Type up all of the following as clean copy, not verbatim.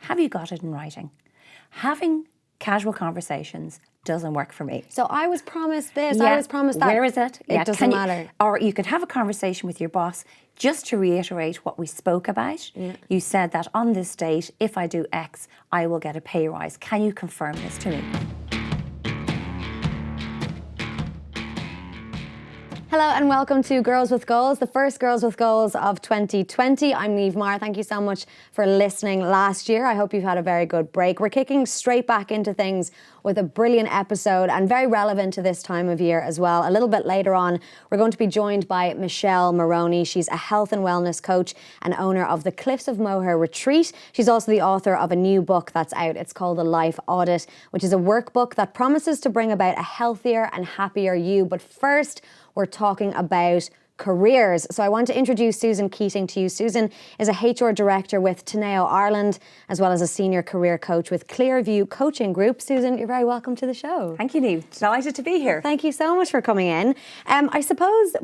have you got it in writing? Having casual conversations doesn't work for me. So I was promised this, I was promised that. Where is it? It doesn't matter. Or you could have a conversation with your boss just to reiterate what we spoke about. You said that on this date, if I do X, I will get a pay rise. Can you confirm this to me? Hello and welcome to Girls with Goals, the first Girls with Goals of 2020. I'm Niamh Maher. Thank you so much for listening last year. I hope you've had a very good break. We're kicking straight back into things with a brilliant episode and very relevant to this time of year as well. A little bit later on, we're going to be joined by Michelle Moroney. She's a health and wellness coach and owner of the Cliffs of Moher Retreat. She's also the author of a new book that's out. It's called The Life Audit, which is a workbook that promises to bring about a healthier and happier you. But first, we're talking about careers. So I want to introduce Susan Keating to you. Susan is a HR director with Teneo Ireland, as well as a senior career coach with Clearview Coaching Group. Susan, you're very welcome to the show. Thank you, Niamh. Delighted to be here. Thank you so much for coming in. I suppose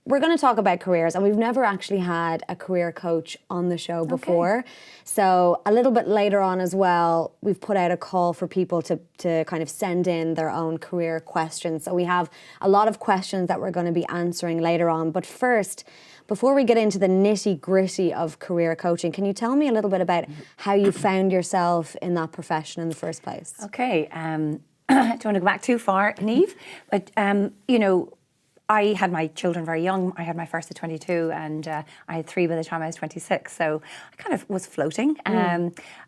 we're going to talk about careers, and we've never actually had a career coach on the show before. Okay. So a little bit later on as well, we've put out a call for people to kind of send in their own career questions. So we have a lot of questions that we're going to be answering later on. But first, before we get into the nitty-gritty of career coaching, can you tell me a little bit about how you found yourself in that profession in the first place? Okay. Don't want to go back too far, Niamh, but I had my children very young. I had my first at 22 and I had 3 by the time I was 26. So I kind of was floating.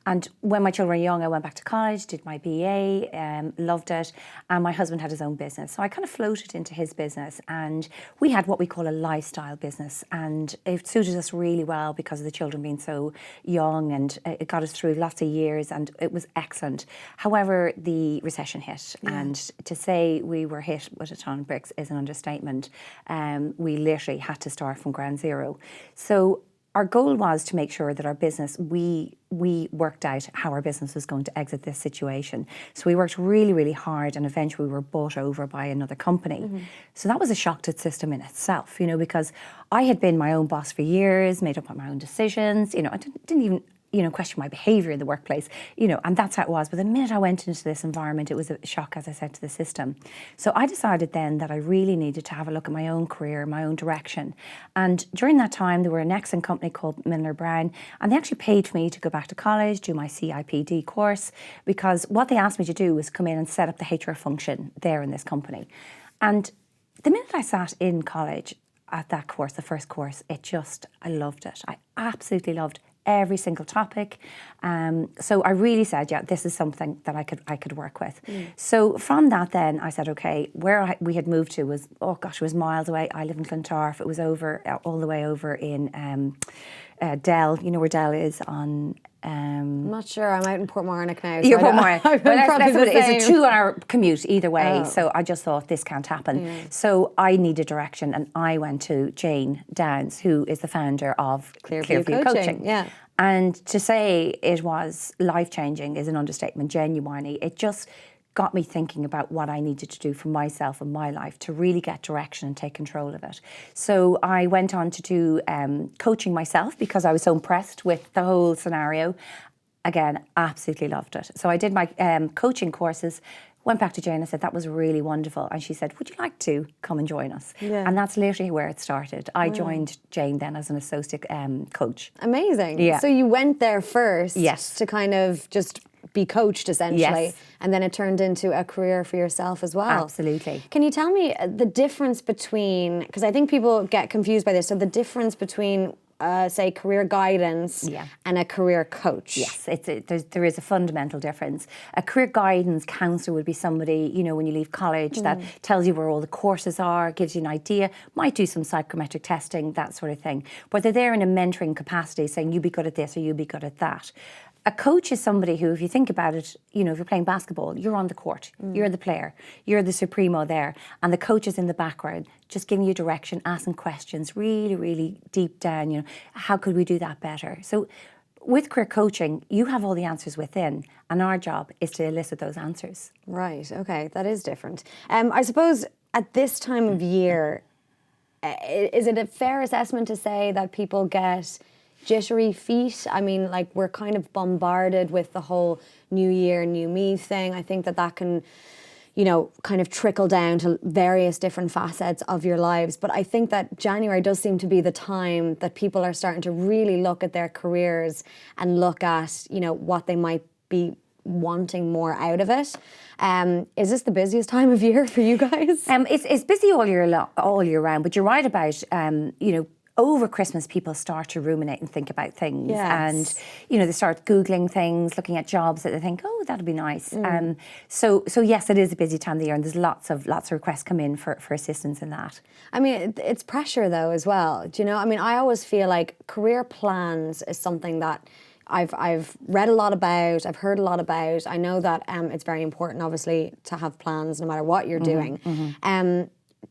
And when my children were young, I went back to college, did my BA, loved it. And my husband had his own business. So I kind of floated into his business. And we had what we call a lifestyle business. And it suited us really well because of the children being so young. And it got us through lots of years and it was excellent. However, the recession hit. And to say we were hit with a ton of bricks is an understatement. We literally had to start from ground zero. So our goal was to make sure that our business, we worked out how our business was going to exit this situation. So we worked really, really hard and eventually we were bought over by another company. So that was a shock to the system in itself, because I had been my own boss for years, made up my own decisions, I didn't even question my behaviour in the workplace, and that's how it was. But the minute I went into this environment, it was a shock, as I said, to the system. So I decided then that I really needed to have a look at my own career, my own direction. And during that time, there were an excellent company called Miller Brown, and they actually paid for me to go back to college, do my CIPD course, because what they asked me to do was come in and set up the HR function there in this company. And the minute I sat in college at that course, the first course, I loved it. I absolutely loved every single topic. So I really said, this is something that I could work with. So from that then I said, okay, where we had moved to was, it was miles away. I live in Clontarf. It was all the way over in Dell. You know where Dell is on... I'm not sure. I'm out in Portmarnock now. You're Portmarnock. It's a 2-hour commute either way. Oh. So I just thought this can't happen. So I needed direction and I went to Jane Downs, who is the founder of Clearview Coaching. Yeah. And to say it was life-changing is an understatement, genuinely. It just got me thinking about what I needed to do for myself and my life to really get direction and take control of it. So I went on to do coaching myself because I was so impressed with the whole scenario. Again, absolutely loved it. So I did my coaching courses, went back to Jane and said, that was really wonderful. And she said, would you like to come and join us? Yeah. And that's literally where it started. I joined Jane then as an associate coach. Amazing. Yeah. So you went there first Yes. to kind of just be coached essentially. Yes. And then it turned into a career for yourself as well. Absolutely. Can you tell me the difference between, because I think people get confused by this, so the difference between say career guidance and a career coach? Yes, there is a fundamental difference. A career guidance counsellor would be somebody, when you leave college that tells you where all the courses are, gives you an idea, might do some psychometric testing, that sort of thing. But they're there in a mentoring capacity saying you be good at this or you be good at that. A coach is somebody who, if you think about it, if you're playing basketball, you're on the court, you're the player, you're the supremo there, and the coach is in the background, just giving you direction, asking questions, really, really deep down, how could we do that better? So with career coaching, you have all the answers within, and our job is to elicit those answers. Right, okay, that is different. I suppose at this time of year, is it a fair assessment to say that people get jittery feet? I mean, like, we're kind of bombarded with the whole new year, new me thing. I think that can, you know, kind of trickle down to various different facets of your lives. But I think that January does seem to be the time that people are starting to really look at their careers and look at, you know, what they might be wanting more out of it. Is this the busiest time of year for you guys? It's busy all year round, but you're right about, you know, over Christmas, people start to ruminate and think about things. Yes. And, you know, they start Googling things, looking at jobs that they think, oh, that'd be nice. So yes, it is a busy time of the year, and there's lots of requests come in for assistance in that. I mean, it's pressure though as well. Do you know? I mean, I always feel like career plans is something that I've read a lot about, I've heard a lot about. I know that it's very important, obviously, to have plans no matter what you're doing.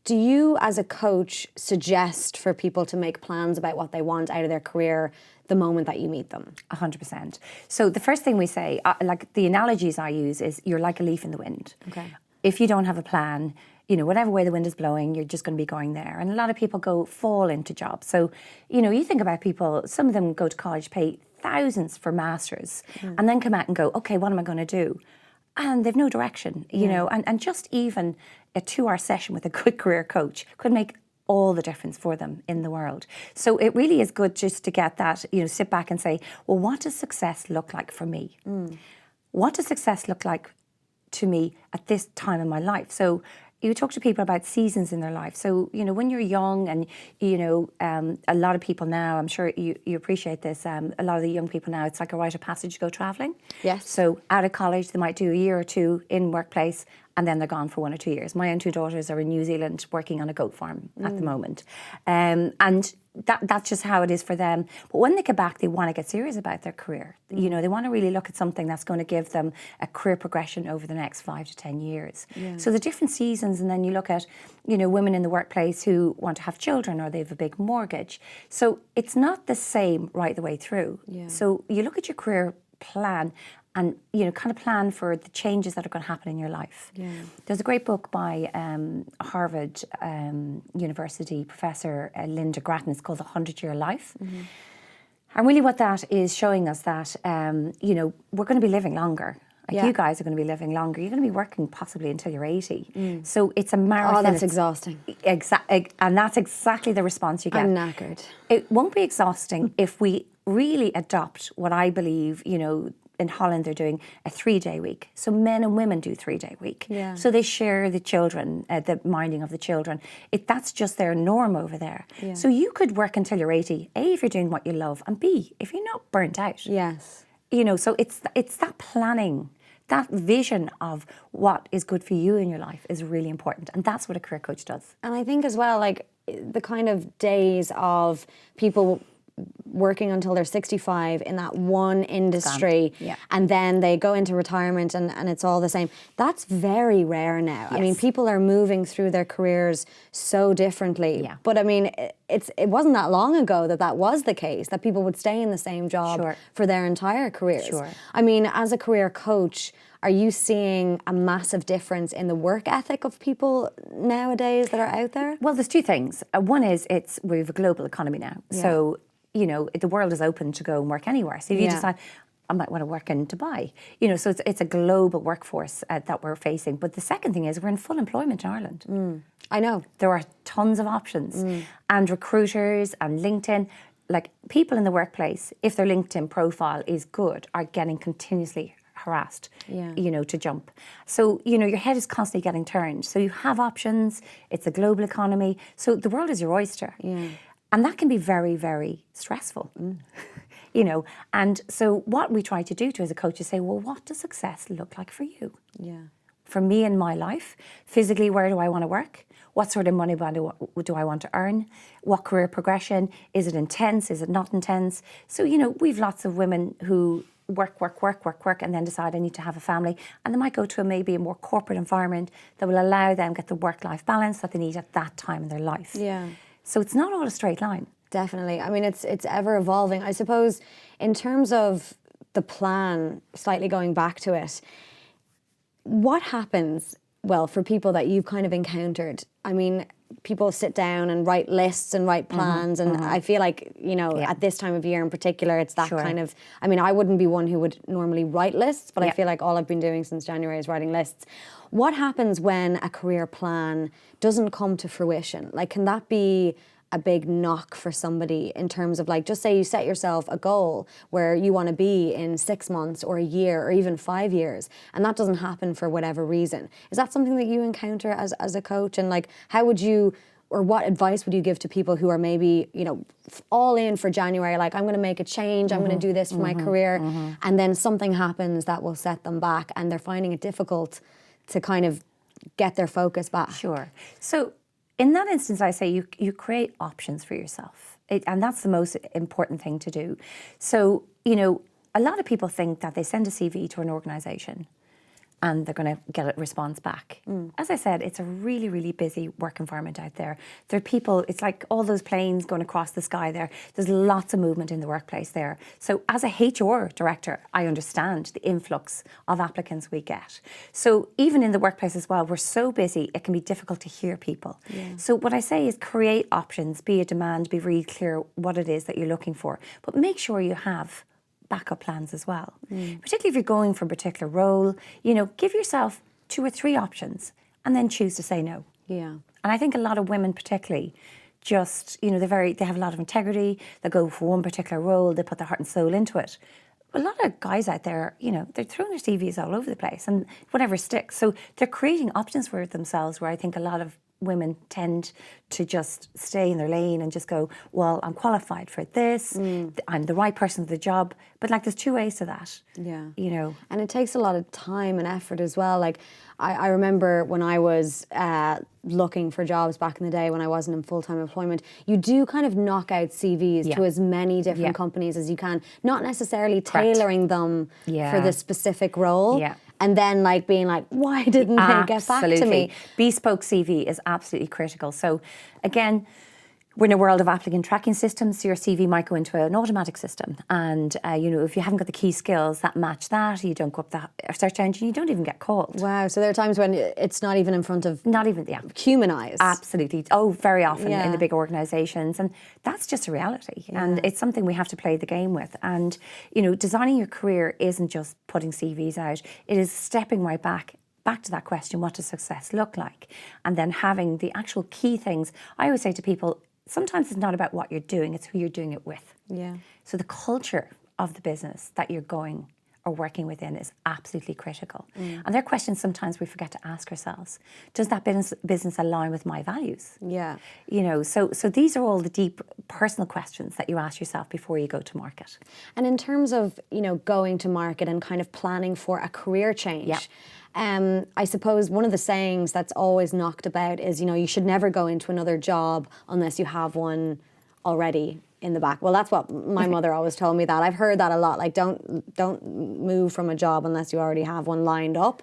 Do you, as a coach, suggest for people to make plans about what they want out of their career the moment that you meet them? 100%. So the first thing we say, like the analogies I use, is you're like a leaf in the wind. Okay. If you don't have a plan, you know, whatever way the wind is blowing, you're just going to be going there. And a lot of people fall into jobs. So, you know, you think about people, some of them go to college, pay thousands for masters, and then come out and go, okay, what am I going to do? And they've no direction, you know, and just even a 2-hour session with a good career coach could make all the difference for them in the world. So it really is good just to get that, you know, sit back and say, well, what does success look like for me? What does success look like to me at this time in my life? So you talk to people about seasons in their life. So, you know, when you're young and, you know, a lot of people now, I'm sure you appreciate this, a lot of the young people now, it's like a rite of passage to go travelling. Yes. So out of college, they might do a year or two in workplace, and then they're gone for 1 or 2 years. My own 2 daughters are in New Zealand working on a goat farm at the moment. And that's just how it is for them. But when they get back, they want to get serious about their career. You know, they want to really look at something that's going to give them a career progression over the next 5 to 10 years. So the different seasons, and then you look at, you know, women in the workplace who want to have children or they have a big mortgage. So it's not the same right the way through. So you look at your career plan and, you know, kind of plan for the changes that are going to happen in your life. There's a great book by Harvard University professor Linda Grattan. It's called The 100-Year Life. And really what that is showing us that, you know, we're going to be living longer. Like you guys are going to be living longer. You're going to be working possibly until you're 80. So it's a marathon. Oh, that's exhausting. And that's exactly the response you get. I'm knackered. It won't be exhausting if we really adopt what I believe, you know, in Holland they're doing a 3-day week. So men and women do 3-day week. So they share the children, the minding of the children. That's just their norm over there. So you could work until you're 80, A, if you're doing what you love, and B, if you're not burnt out. Yes. You know, so it's that planning, that vision of what is good for you in your life is really important. And that's what a career coach does. And I think as well, like, the kind of days of people working until they're 65 in that one industry, and then they go into retirement and it's all the same. That's very rare now. I mean, people are moving through their careers so differently. But I mean, it wasn't that long ago that was the case, that people would stay in the same job for their entire careers. I mean, as a career coach, are you seeing a massive difference in the work ethic of people nowadays that are out there? Well, there's 2 things. One is we have a global economy now. So, you know, the world is open to go and work anywhere. So if you decide, I might want to work in Dubai, you know, so it's a global workforce that we're facing. But the second thing is we're in full employment in Ireland. I know. There are tons of options. And recruiters and LinkedIn, like people in the workplace, if their LinkedIn profile is good, are getting continuously harassed, you know, to jump. So, you know, your head is constantly getting turned. So you have options. It's a global economy. So the world is your oyster. And that can be very, very stressful, you know. And so what we try to do as a coach is say, well, what does success look like for you? For me in my life, physically, where do I want to work? What sort of money do I want to earn? What career progression? Is it intense? Is it not intense? So, you know, we've lots of women who work, and then decide I need to have a family. And they might go to maybe a more corporate environment that will allow them get the work-life balance that they need at that time in their life. So it's not all a straight line. Definitely. I mean, it's ever evolving. I suppose in terms of the plan, slightly going back to it, what happens, well, for people that you've kind of encountered? I mean, people sit down and write lists and write plans, and I feel like, you know, at this time of year in particular, it's that kind of, I mean, I wouldn't be one who would normally write lists, but I feel like all I've been doing since January is writing lists. What happens when a career plan doesn't come to fruition? Like, can that be a big knock for somebody in terms of, like, just say you set yourself a goal where you want to be in 6 months or a year or even 5 years, and that doesn't happen for whatever reason. Is that something that you encounter as a coach? And like, how would you, or what advice would you give to people who are maybe, you know, all in for January, like, I'm going to make a change, I'm going to do this for my career, and then something happens that will set them back and they're finding it difficult to kind of get their focus back? Sure. So in that instance, I say you create options for yourself. And that's the most important thing to do. So, you know, a lot of people think that they send a CV to an organisation and they're going to get a response back. As I said, it's a really, really busy work environment out there. There are people, it's like all those planes going across the sky there. There's lots of movement in the workplace there. So as a HR director, I understand the influx of applicants we get. So even in the workplace as well, we're so busy, it can be difficult to hear people. So what I say is create options, be a demand, be really clear what it is that you're looking for. But make sure you have backup plans as well. Particularly if you're going for a particular role, you know, give yourself 2 or 3 options and then choose to say no. Yeah. And I think a lot of women particularly just, you know, they have a lot of integrity, they go for one particular role, they put their heart and soul into it. A lot of guys out there, you know, they're throwing their CVs all over the place and whatever sticks. So they're creating options for themselves where I think a lot of women tend to just stay in their lane and just go, well, I'm qualified for this, I'm the right person for the job. But like, there's 2 ways to that. Yeah. You know. And it takes a lot of time and effort as well. Like, I remember when I was looking for jobs back in the day when I wasn't in full-time employment, you do kind of knock out CVs to as many different companies as you can, not necessarily tailoring them for the specific role. And then like being like, why didn't they get back to me? Bespoke CV is absolutely critical. So again, we're in a world of applicant tracking systems, so your CV might go into an automatic system. And, you know, if you haven't got the key skills that match that, you don't go up the search engine, you don't even get called. Wow, so there are times when it's not even in front of... Not even, human eyes. Absolutely. Oh, very often in the big organisations. And that's just a reality. And it's something we have to play the game with. And, you know, designing your career isn't just putting CVs out. It is stepping right back to that question, what does success look like? And then having the actual key things. I always say to people, sometimes it's not about what you're doing, it's who you're doing it with. Yeah. So the culture of the business that you're going or working within is absolutely critical. And there are questions sometimes we forget to ask ourselves. Does that business align with my values? Yeah. You know, so these are all the deep personal questions that you ask yourself before you go to market. And in terms of, you know, going to market and kind of planning for a career change, I suppose one of the sayings that's always knocked about is, you know, you should never go into another job unless you have one already in the back. Well, that's what my mother always told me that. I've heard that a lot, like don't move from a job unless you already have one lined up.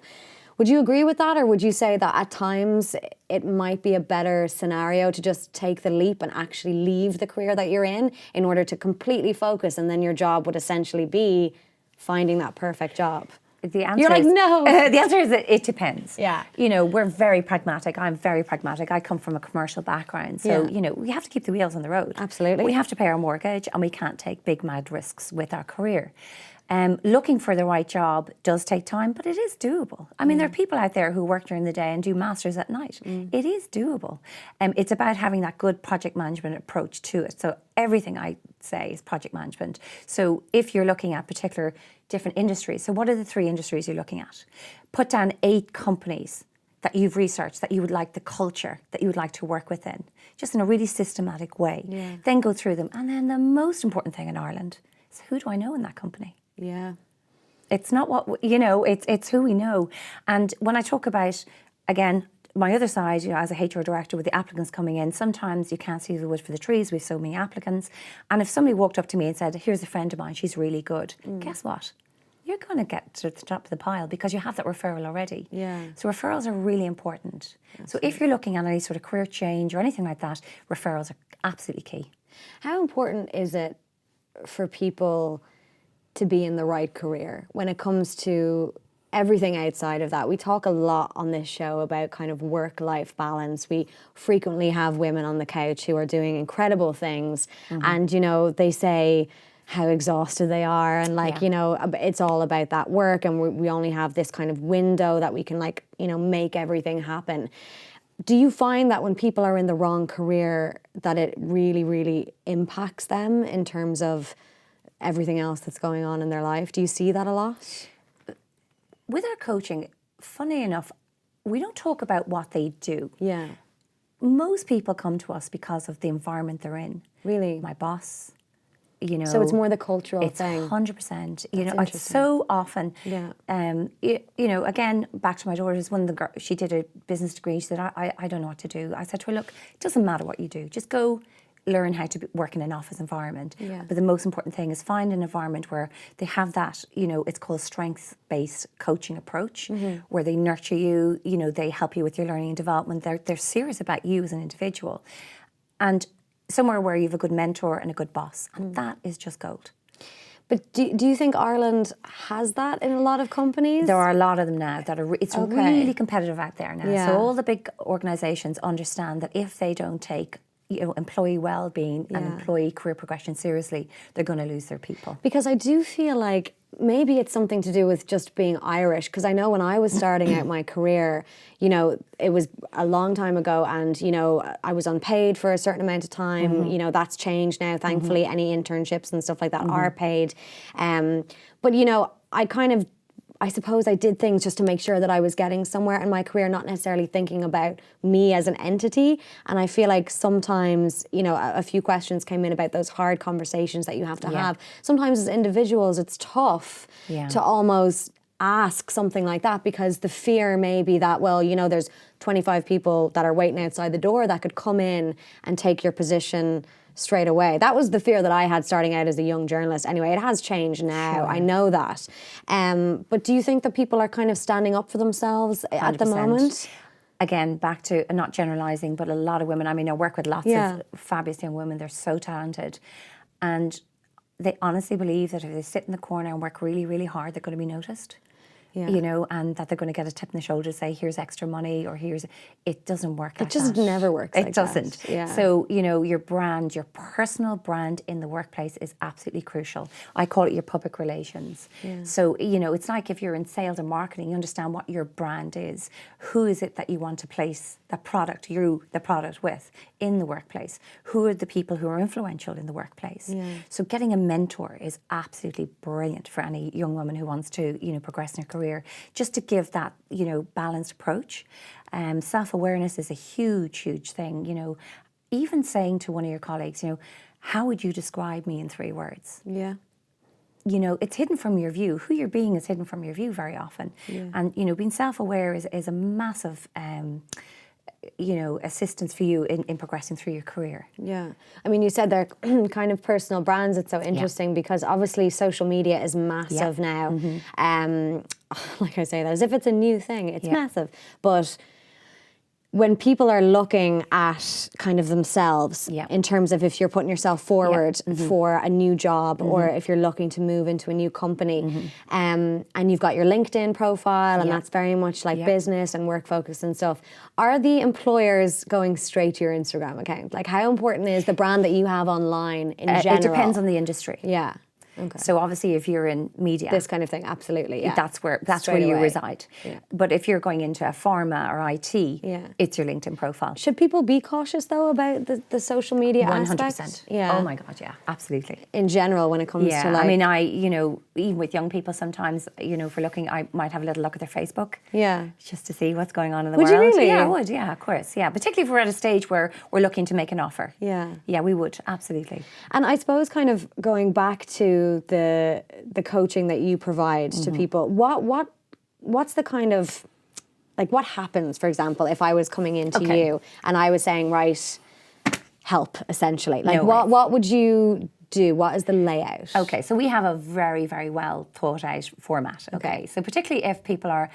Would you agree with that, or would you say that at times it might be a better scenario to just take the leap and actually leave the career that you're in order to completely focus, and then your job would essentially be finding that perfect job? The answer You're like, no. The answer is that it depends. Yeah. You know, we're very pragmatic. I'm very pragmatic. I come from a commercial background. So, you know, we have to keep the wheels on the road. Absolutely. We have to pay our mortgage and we can't take big, mad risks with our career. Looking for the right job does take time, but it is doable. I mean, there are people out there who work during the day and do masters at night. It is doable. It's about having that good project management approach to it. So everything I say is project management. So if you're looking at particular different industries, so what are the 3 industries you're looking at? Put down 8 companies that you've researched, that you would like the culture, that you would like to work within, just in a really systematic way. Then go through them. And then the most important thing in Ireland is, who do I know in that company? Yeah. It's not what, you know, it's who we know. And when I talk about, again, my other side, you know, as a HR director with the applicants coming in, sometimes you can't see the wood for the trees. We have so many applicants. And if somebody walked up to me and said, here's a friend of mine, she's really good, guess what? You're going to get to the top of the pile because you have that referral already. Yeah. So referrals are really important. Absolutely. So if you're looking at any sort of career change or anything like that, referrals are absolutely key. How important is it for people to be in the right career when it comes to everything outside of that. We talk a lot on this show about kind of work-life balance. We frequently have women on the couch who are doing incredible things, and you know, they say how exhausted they are, and like, you know, it's all about that work, and we only have this kind of window that we can, like, you know, make everything happen. Do you find that when people are in the wrong career that it really, really impacts them in terms of everything else that's going on in their life? Do you see that a lot? With our coaching, funny enough, we don't talk about what they do. Yeah. Most people come to us because of the environment they're in. Really? My boss, you know. So it's more the cultural thing. It's 100%. You know, it's interesting. so often. Yeah. You know, again, back to my daughter's, one of the girls, she did a business degree. She said, I don't know what to do. I said to her, look, it doesn't matter what you do. Just go learn how to work in an office environment. Yeah. But the most important thing is find an environment where they have that, you know, it's called strengths-based coaching approach, where they nurture you, you know, they help you with your learning and development. They're serious about you as an individual. And somewhere where you have a good mentor and a good boss. And that is just gold. But do you think Ireland has that in a lot of companies? There are a lot of them now that are, it's really competitive out there now. Yeah. So all the big organisations understand that if they don't take, you know, employee well-being and employee career progression seriously, they're going to lose their people. Because I do feel like maybe it's something to do with just being Irish, because I know when I was starting out my career, you know, it was a long time ago, and, you know, I was unpaid for a certain amount of time. You know, that's changed now, thankfully. Any internships and stuff like that are paid. But, you know, I suppose I did things just to make sure that I was getting somewhere in my career, not necessarily thinking about me as an entity. And I feel like sometimes, you know, a few questions came in about those hard conversations that you have to have. Sometimes as individuals, it's tough to almost ask something like that, because the fear may be that, well, you know, there's 25 people that are waiting outside the door that could come in and take your position straight away. That was the fear that I had starting out as a young journalist. Anyway, it has changed now. I know that. But do you think that people are kind of standing up for themselves at the 100%. moment? Again, back to, not generalising, but a lot of women, I mean, I work with lots of fabulous young women. They're so talented. And they honestly believe that if they sit in the corner and work really, really hard, they're going to be noticed. You know, and that they're going to get a tip in the shoulder to say, here's extra money, or here's, it doesn't work like that. It just never works like that. It doesn't. So, you know, your brand, your personal brand in the workplace is absolutely crucial. I call it your public relations. So, you know, it's like if you're in sales and marketing, you understand what your brand is. Who is it that you want to place the product with in the workplace? Who are the people who are influential in the workplace? So getting a mentor is absolutely brilliant for any young woman who wants to, you know, progress in her career. Just to give that, you know, balanced approach. Self-awareness is a huge, huge thing. You know, even saying to one of your colleagues, you know, how would you describe me in 3 words? You know, it's hidden from your view. Who you're being is hidden from your view very often. And, you know, being self-aware is a massive, you know, assistance for you in progressing through your career. I mean, you said they're kind of personal brands. It's so interesting because obviously social media is massive now. Like I say that as if it's a new thing. It's massive. But when people are looking at kind of themselves in terms of if you're putting yourself forward for a new job or if you're looking to move into a new company, and you've got your LinkedIn profile and that's very much like business and work focused and stuff, are the employers going straight to your Instagram account? Like, how important is the brand that you have online in general? It depends on the industry. Okay. So obviously if you're in media, this kind of thing, absolutely, that's where Straight you away. reside. But if you're going into a pharma or IT, it's your LinkedIn profile. Should people be cautious though about the social media 100%. aspect? Yeah. Oh my God, yeah, absolutely. In general, when it comes to like, I mean, you know, even with young people sometimes, you know, for looking, I might have a little look at their Facebook. Just to see what's going on in the world. Would you really? Yeah, I would. Yeah, of course. Yeah, particularly if we're at a stage where we're looking to make an offer. Yeah, we would absolutely. And I suppose kind of going back to the coaching that you provide to people, what's the kind of, like, what happens, for example, if I was coming into you and I was saying, right, help, essentially, like what would you do? What is the layout? Okay, so we have a very, very well thought out format. Okay, so particularly if people are,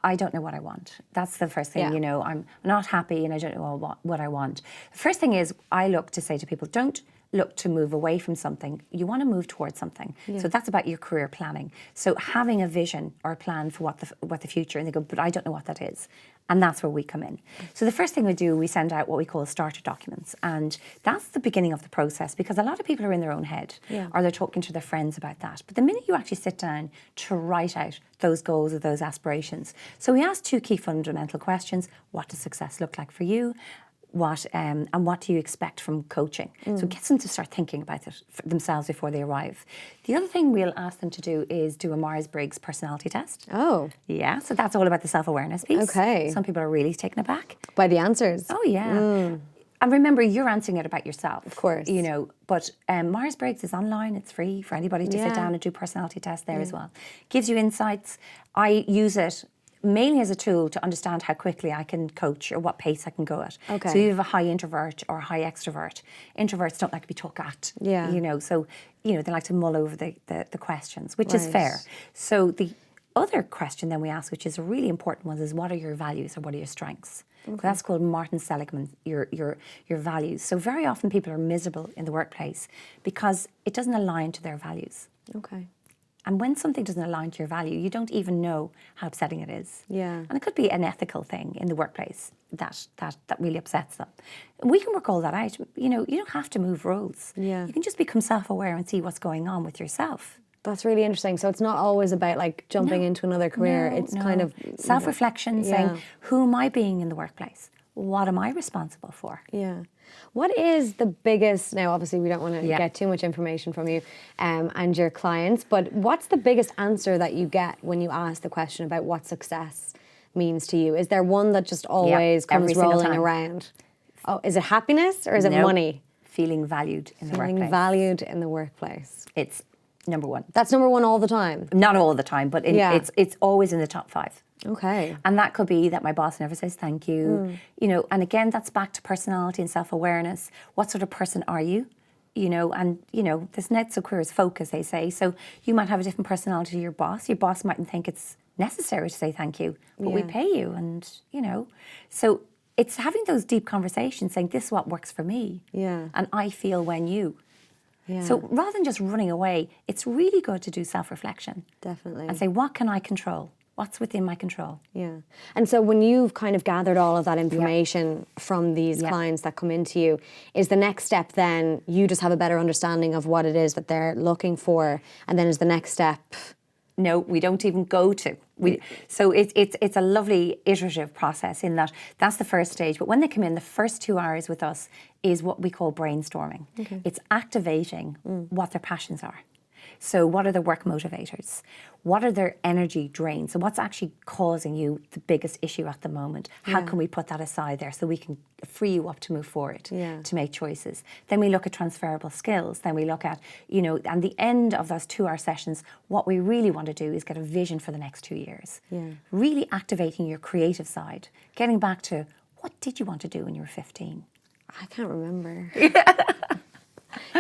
I don't know what I want. That's the first thing, you know, I'm not happy and I don't know what I want. The first thing is I look to say to people, don't look to move away from something, you want to move towards something. So that's about your career planning. So having a vision or a plan for what the future, and they go, but I don't know what that is. And that's where we come in. So the first thing we do, we send out what we call starter documents. And that's the beginning of the process, because a lot of people are in their own head, or they're talking to their friends about that. But the minute you actually sit down to write out those goals or those aspirations. So we ask 2 key fundamental questions. What does success look like for you? And what do you expect from coaching? So it gets them to start thinking about it for themselves before they arrive. The other thing we'll ask them to do is do a Myers-Briggs personality test. Oh. Yeah, so that's all about the self-awareness piece. Okay. Some people are really taken aback. By the answers. Oh, yeah. And remember, you're answering it about yourself. Of course. You know, but Myers-Briggs is online. It's free for anybody to sit down and do personality tests there as well. Gives you insights. I use it mainly as a tool to understand how quickly I can coach or what pace I can go at. Okay. So you have a high introvert or a high extrovert. Introverts don't like to be talked at. Yeah. You know, so, you know, they like to mull over the questions, which is fair. So the other question then we ask, which is a really important one, is what are your values or what are your strengths? So that's called Martin Seligman, your values. So very often people are miserable in the workplace because it doesn't align to their values. Okay. And when something doesn't align to your value, you don't even know how upsetting it is. Yeah. And it could be an ethical thing in the workplace that really upsets them. We can work all that out. You know, you don't have to move roles. Yeah. You can just become self-aware and see what's going on with yourself. That's really interesting. So it's not always about like jumping into another career. It's kind of self-reflection, saying, who am I being in the workplace? What am I responsible for? Yeah. What is the biggest, now obviously we don't want to get too much information from you and your clients, but what's the biggest answer that you get when you ask the question about what success means to you? Is there one that just always comes rolling around? Oh, is it happiness or is it money? Feeling valued in the workplace. Feeling valued in the workplace. It's number one. That's number one all the time? Not all the time, but it's always in the top 5. Okay. And that could be that my boss never says thank you. You know, and again, that's back to personality and self-awareness. What sort of person are you? You know, and, you know, there's net so queer as folk, as they say. So you might have a different personality to your boss. Your boss mightn't think it's necessary to say thank you, but we pay you. And, you know, so it's having those deep conversations saying, this is what works for me. Yeah. And I feel when you. Yeah. So rather than just running away, it's really good to do self-reflection. Definitely. And say, what can I control? What's within my control? Yeah. And so when you've kind of gathered all of that information from these clients that come into you, is the next step then you just have a better understanding of what it is that they're looking for, and then is the next step? No, we don't even go to. So it's a lovely iterative process in that that's the first stage. But when they come in, the first 2 hours with us is what we call brainstorming. Okay. It's activating what their passions are. So what are their work motivators? What are their energy drains? So what's actually causing you the biggest issue at the moment? How can we put that aside there so we can free you up to move forward, to make choices? Then we look at transferable skills. Then we look at, you know, and the end of those 2 hour sessions, what we really want to do is get a vision for the next 2 years. Yeah. Really activating your creative side. Getting back to, what did you want to do when you were 15? I can't remember.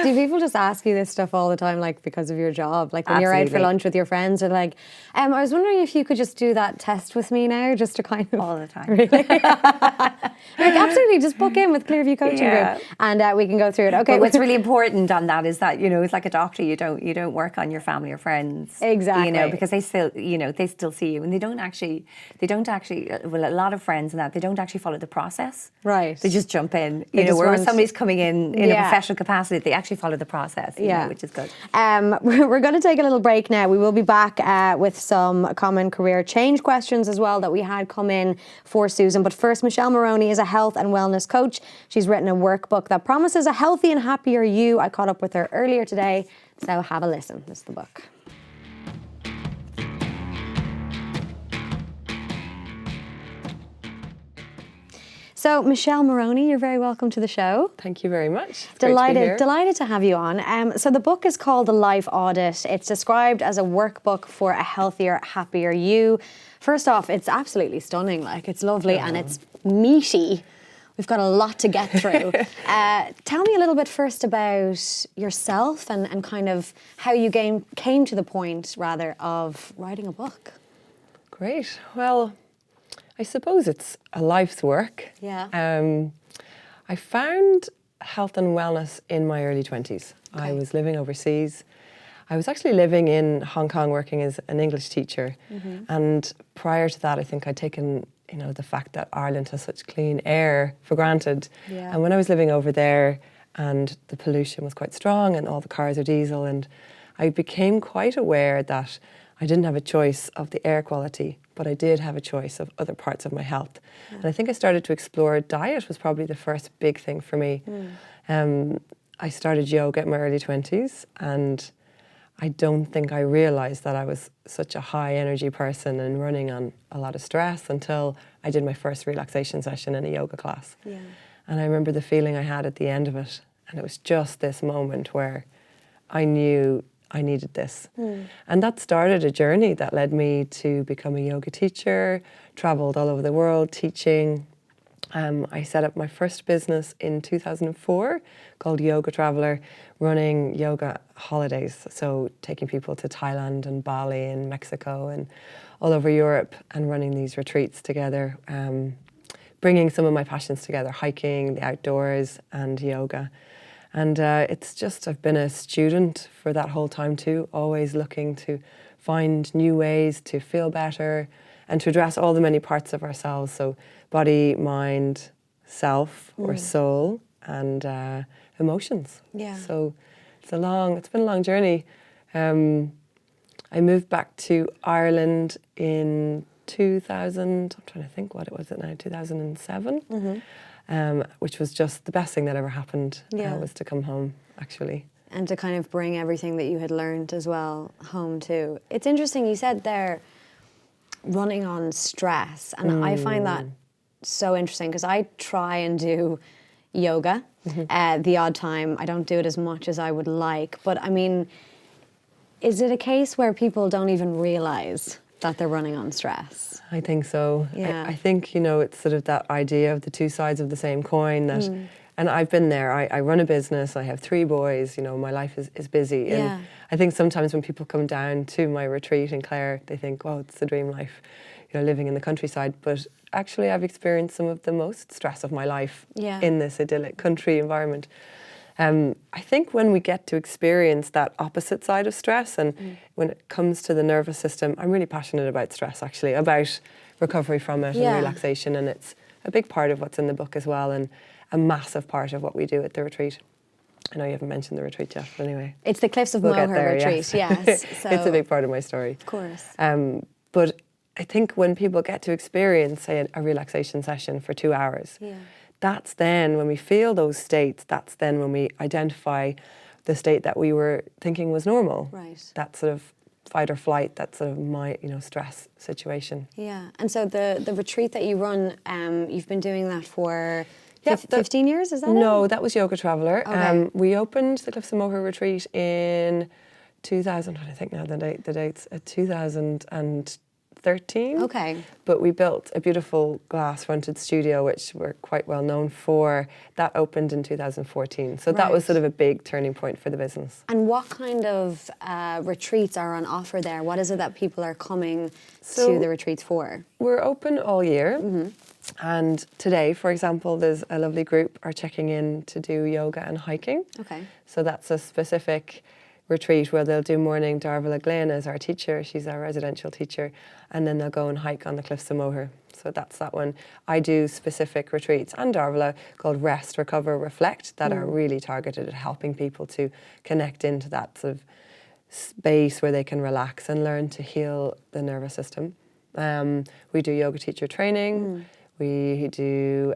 Do people just ask you this stuff all the time, like because of your job? Like when you're out for lunch with your friends, they're like, I was wondering if you could just do that test with me now, just to kind of... All the time. Really? Like, absolutely, just book in with Clearview Coaching Group and we can go through it. Okay. But what's really important on that is that, you know, it's like a doctor, you don't work on your family or friends. Exactly. You know, because they still, you know, they still see you and they don't actually, well, a lot of friends and that, they don't actually follow the process. Right. They just jump in, you know, where somebody's coming in a professional capacity, they actually follow the process, you know, which is good. We're going to take a little break now. We will be back with some common career change questions as well that we had come in for Susan. But first, Michelle Moroney is a health and wellness coach. She's written a workbook that promises a healthy and happier you. I caught up with her earlier today, so have a listen. This is the book. So, Michelle Moroney, you're very welcome to the show. Thank you very much. Delighted to have you on. So the book is called The Life Audit. It's described as a workbook for a healthier, happier you. First off, it's absolutely stunning. Like, it's lovely and it's meaty. We've got a lot to get through. Tell me a little bit first about yourself and kind of how you came to the point, rather, of writing a book. Great. Well, I suppose it's a life's work. Yeah. I found health and wellness in my early 20s. I Okay. was living overseas. I was actually living in Hong Kong working as an English teacher. And prior to that, I think I'd taken, the fact that Ireland has such clean air for granted. Yeah. And when I was living over there and the pollution was quite strong and all the cars are diesel, and I became quite aware that I didn't have a choice of the air quality, but I did have a choice of other parts of my health. And I think I started to explore diet was probably the first big thing for me. I started yoga in my early 20s, and I don't think I realised that I was such a high energy person and running on a lot of stress until I did my first relaxation session in a yoga class. Yeah. And I remember the feeling I had at the end of it. And it was just this moment where I knew I needed this. And that started a journey that led me to become a yoga teacher, travelled all over the world teaching. I set up my first business in 2004 called Yoga Traveller, running yoga holidays. So taking people to Thailand and Bali and Mexico and all over Europe and running these retreats together, bringing some of my passions together, hiking, the outdoors and yoga. And it's just, I've been a student for that whole time too, always looking to find new ways to feel better and to address all the many parts of ourselves. So body, mind, self or soul and emotions. Yeah. So it's been a long journey. I moved back to Ireland in 2000, I'm trying to think what it was now, 2007. Which was just the best thing that ever happened, was to come home, actually. And to kind of bring everything that you had learned as well home too. It's interesting, you said there, running on stress. And I find that so interesting because I try and do yoga the odd time. I don't do it as much as I would like. But I mean, is it a case where people don't even realise that they're running on stress? I think so. Yeah. I think, it's sort of that idea of the two sides of the same coin that, and I've been there. I run a business, I have 3 boys, my life is busy. Yeah. And I think sometimes when people come down to my retreat in Clare, they think, oh, it's the dream life, living in the countryside. But actually I've experienced some of the most stress of my life in this idyllic country environment. I think when we get to experience that opposite side of stress and when it comes to the nervous system, I'm really passionate about stress actually, about recovery from it and relaxation, and it's a big part of what's in the book as well and a massive part of what we do at the retreat. I know you haven't mentioned the retreat yet, but anyway. It's the Cliffs of We'll get Moher there, retreat, yes. So It's a big part of my story. Of course. But I think when people get to experience, say, a relaxation session for 2 hours, that's then when we feel those states, that's then when we identify the state that we were thinking was normal. Right. That sort of fight or flight, that sort of stress situation. Yeah. And so the retreat that you run, you've been doing that for 15 years, is that No, it? that was Yoga Traveller. Okay. We opened the Cliffs of Moher retreat in 2000, I think now the dates, 2013. Okay. But we built a beautiful glass-fronted studio, which we're quite well known for. That opened in 2014. So that was sort of a big turning point for the business. And what kind of retreats are on offer there? What is it that people are coming to the retreats for? We're open all year. And today, for example, there's a lovely group are checking in to do yoga and hiking. Okay. So that's a specific retreat where they'll do morning. Darvala Glynn is our teacher, she's our residential teacher, and then they'll go and hike on the Cliffs of Moher. So that's that one. I do specific retreats and Darvala called Rest, Recover, Reflect that are really targeted at helping people to connect into that sort of space where they can relax and learn to heal the nervous system. We do yoga teacher training. We do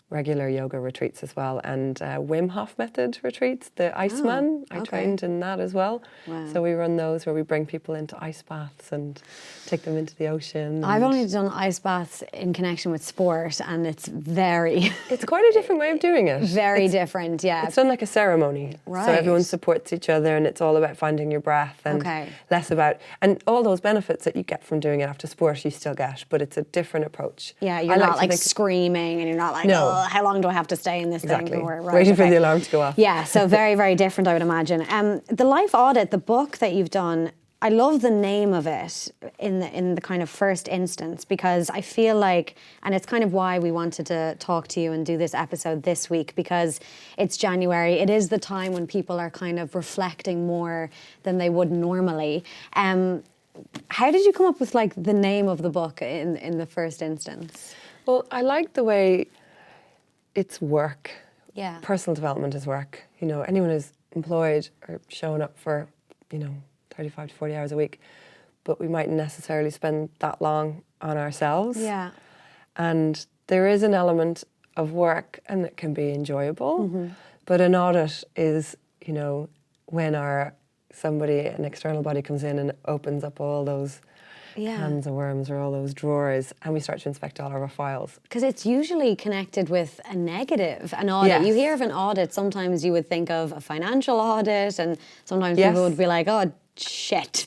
regular yoga retreats as well, and Wim Hof method retreats, the Iceman. I trained in that as well. Wow. So we run those where we bring people into ice baths and take them into the ocean. I've only done ice baths in connection with sport, and it's very... It's quite a different way of doing it. Very different, yeah. It's done like a ceremony. Right. So everyone supports each other and it's all about finding your breath and less about... And all those benefits that you get from doing it after sport you still get, but it's a different approach. Yeah, you're not like screaming and you're not like, No. oh, how long do I have to stay in this Exactly. thing? Or, Waiting for the alarm to go off. Yeah, so very, very different, I would imagine. The Life Audit, the book that you've done, I love the name of it in the kind of first instance, because I feel like, and it's kind of why we wanted to talk to you and do this episode this week, because it's January. It is the time when people are kind of reflecting more than they would normally. How did you come up with like the name of the book in the first instance? Well, I like the way it's work. Yeah. Personal development is work. You know, anyone who's employed or showing up for, 35 to 40 hours a week, but we mightn't necessarily spend that long on ourselves. Yeah. And there is an element of work, and it can be enjoyable, but an audit is, when an external body comes in and opens up all those cans of worms or all those drawers, and we start to inspect all of our files. Because it's usually connected with a negative, an audit. Yes. You hear of an audit, sometimes you would think of a financial audit, and sometimes Yes. people would be like, oh, shit,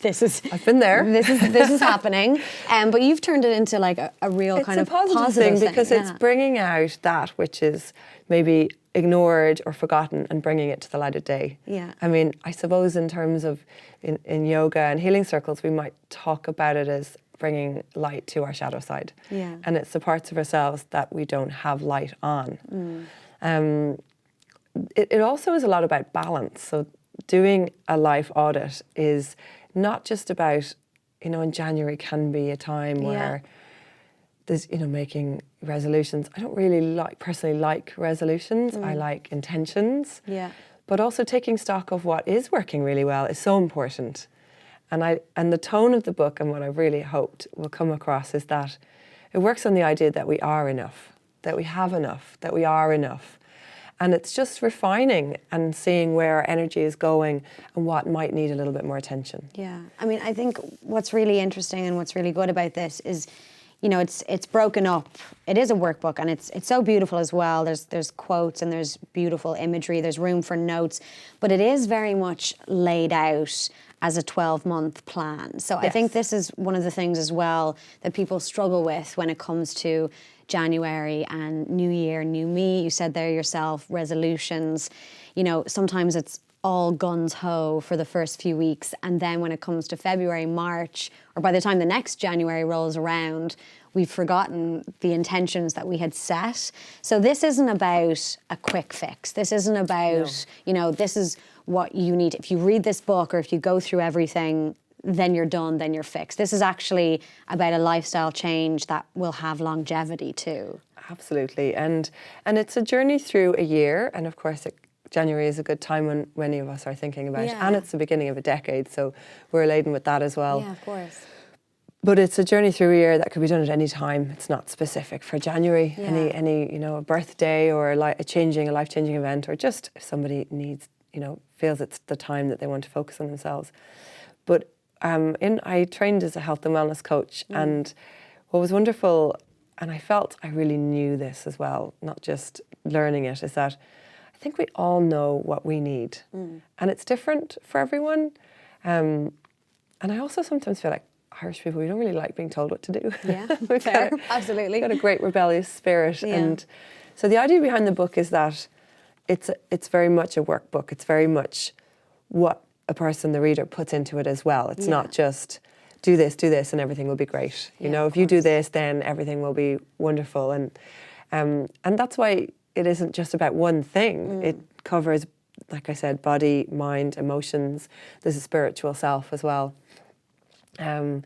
I've been there. This is happening. But you've turned it into like a real kind of positive thing, because it's yeah. bringing out that which is maybe ignored or forgotten and bringing it to the light of day. Yeah. I mean, I suppose in terms of in yoga and healing circles, we might talk about it as bringing light to our shadow side. Yeah. And it's the parts of ourselves that we don't have light on. It also is a lot about balance. So doing a life audit is not just about, in January can be a time where there's, making resolutions. I don't really personally like resolutions. I like intentions. Yeah. But also taking stock of what is working really well is so important. And the tone of the book, and what I really hoped will come across, is that it works on the idea that we are enough, that we have enough, that we are enough. And it's just refining and seeing where our energy is going and what might need a little bit more attention. Yeah. I mean, I think what's really interesting and what's really good about this is, it's broken up. It is a workbook, and it's so beautiful as well. There's quotes and there's beautiful imagery. There's room for notes, but it is very much laid out as a 12-month plan. So I think this is one of the things as well that people struggle with when it comes to January and New Year, New Me. You said there yourself, resolutions. Sometimes it's all guns ho for the first few weeks, and then when it comes to February, March, or by the time the next January rolls around, we've forgotten the intentions that we had set. So this isn't about a quick fix. This isn't about, this is what you need. If you read this book or if you go through everything, then you're done, then you're fixed. This is actually about a lifestyle change that will have longevity too. Absolutely. And it's a journey through a year, and of course January is a good time when many of us are thinking about it, and it's the beginning of a decade, so we're laden with that as well. Yeah, of course. But it's a journey through a year that could be done at any time. It's not specific for January. Yeah. Any a birthday or a life-changing event, or just if somebody needs, feels it's the time that they want to focus on themselves. But I trained as a health and wellness coach, and what was wonderful, and I felt I really knew this as well, not just learning it, is that I think we all know what we need, and it's different for everyone. And I also sometimes feel like Irish people, we don't really like being told what to do. Yeah, fair, absolutely. We've got a great rebellious spirit. Yeah. And so the idea behind the book is that it's very much a workbook. It's very much what a person, the reader, puts into it as well. It's not just do this and everything will be great. If you do this, then everything will be wonderful. And that's why it isn't just about one thing. It covers, like I said, body, mind, emotions. There's a spiritual self as well. And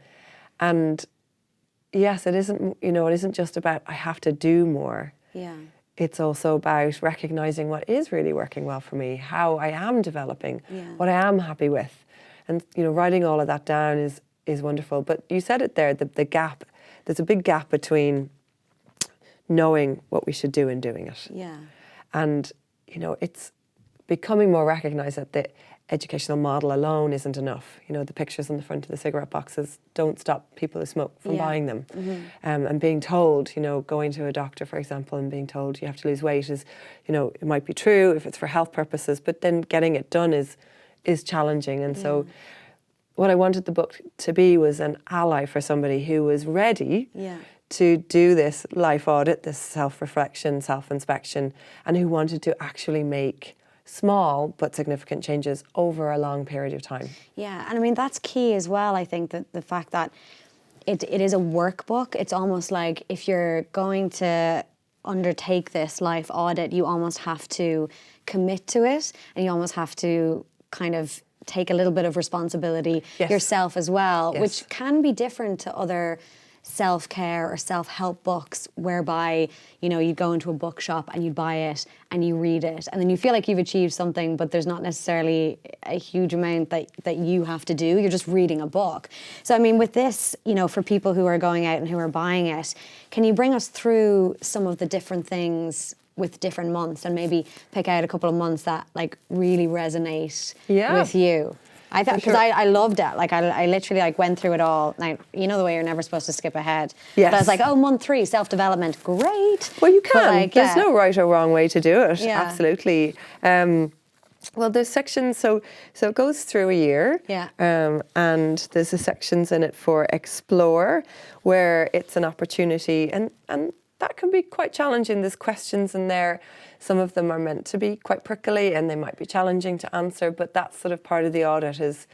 yes, it isn't just about I have to do more. Yeah. It's also about recognizing what is really working well for me, how I am developing, what I am happy with. And writing all of that down is wonderful. But you said it there, the gap. There's a big gap between knowing what we should do and doing it. Yeah. And it's becoming more recognized that the educational model alone isn't enough. The pictures on the front of the cigarette boxes don't stop people who smoke from buying them. And being told, going to a doctor, for example, and being told you have to lose weight is, it might be true if it's for health purposes, but then getting it done is challenging. And so what I wanted the book to be was an ally for somebody who was ready to do this life audit, this self-reflection, self-inspection, and who wanted to actually make small but significant changes over a long period of time. Yeah, and I mean, that's key as well. I think that the fact that it is a workbook, it's almost like if you're going to undertake this life audit, you almost have to commit to it, and you almost have to kind of take a little bit of responsibility yourself as well, which can be different to other self-care or self-help books, whereby, you know, you go into a bookshop and you buy it and you read it and then you feel like you've achieved something, but there's not necessarily a huge amount that you have to do. You're just reading a book. So I mean, with this, you know, for people who are going out and who are buying it, can you bring us through some of the different things with different months and maybe pick out a couple of months that like really resonate with you? I thought, because I loved it. Like I literally like went through it all. Now, you know the way you're never supposed to skip ahead. Yes. But I was like, oh, month 3, self-development, great. Well, you can. Like, there's no right or wrong way to do it. Yeah. Absolutely. Well, there's sections, so it goes through a year. Yeah. And there's the sections in it for explore, where it's an opportunity, and that can be quite challenging. There's questions in there. Some of them are meant to be quite prickly and they might be challenging to answer, but that's sort of part of the audit is,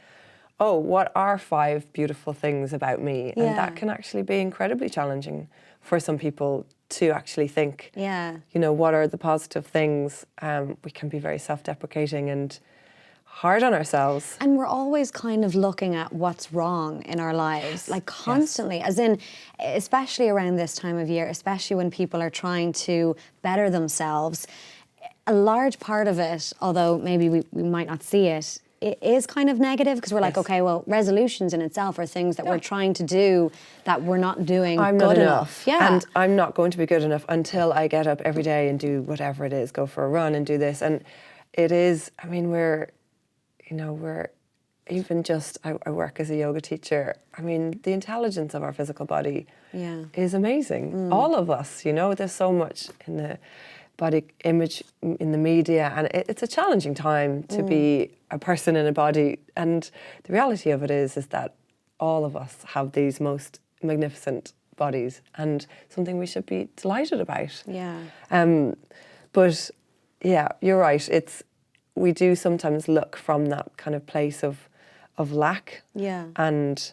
oh, what are 5 beautiful things about me? And that can actually be incredibly challenging for some people to actually think, you know, what are the positive things? We can be very self-deprecating and hard on ourselves. And we're always kind of looking at what's wrong in our lives, like constantly, as in, especially around this time of year, especially when people are trying to better themselves. A large part of it, although maybe we might not see it, it is kind of negative because we're like, okay, well, resolutions in itself are things that we're trying to do that we're not doing good enough. Yeah. And I'm not going to be good enough until I get up every day and do whatever it is, go for a run and do this. And it is, I mean, we're even just, I work as a yoga teacher. I mean, the intelligence of our physical body is amazing. All of us, you know, there's so much in the body image in the media, and it's a challenging time to be a person in a body. And the reality of it is that all of us have these most magnificent bodies, and something we should be delighted about. Yeah. But yeah, you're right. We do sometimes look from that kind of place of lack. Yeah. And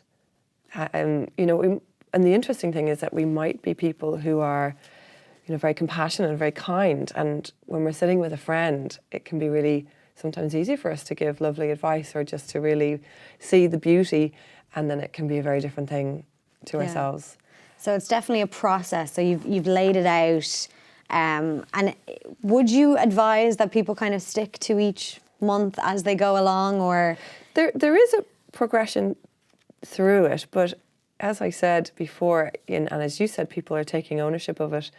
you know, and the interesting thing is that we might be people who are, you know, very compassionate and very kind. And when we're sitting with a friend, it can be really sometimes easy for us to give lovely advice or just to really see the beauty. And then it can be a very different thing to ourselves. So it's definitely a process. So you've laid it out. And would you advise that people kind of stick to each month as they go along, or? There is a progression through it, but as I said before, and as you said, people are taking ownership of it.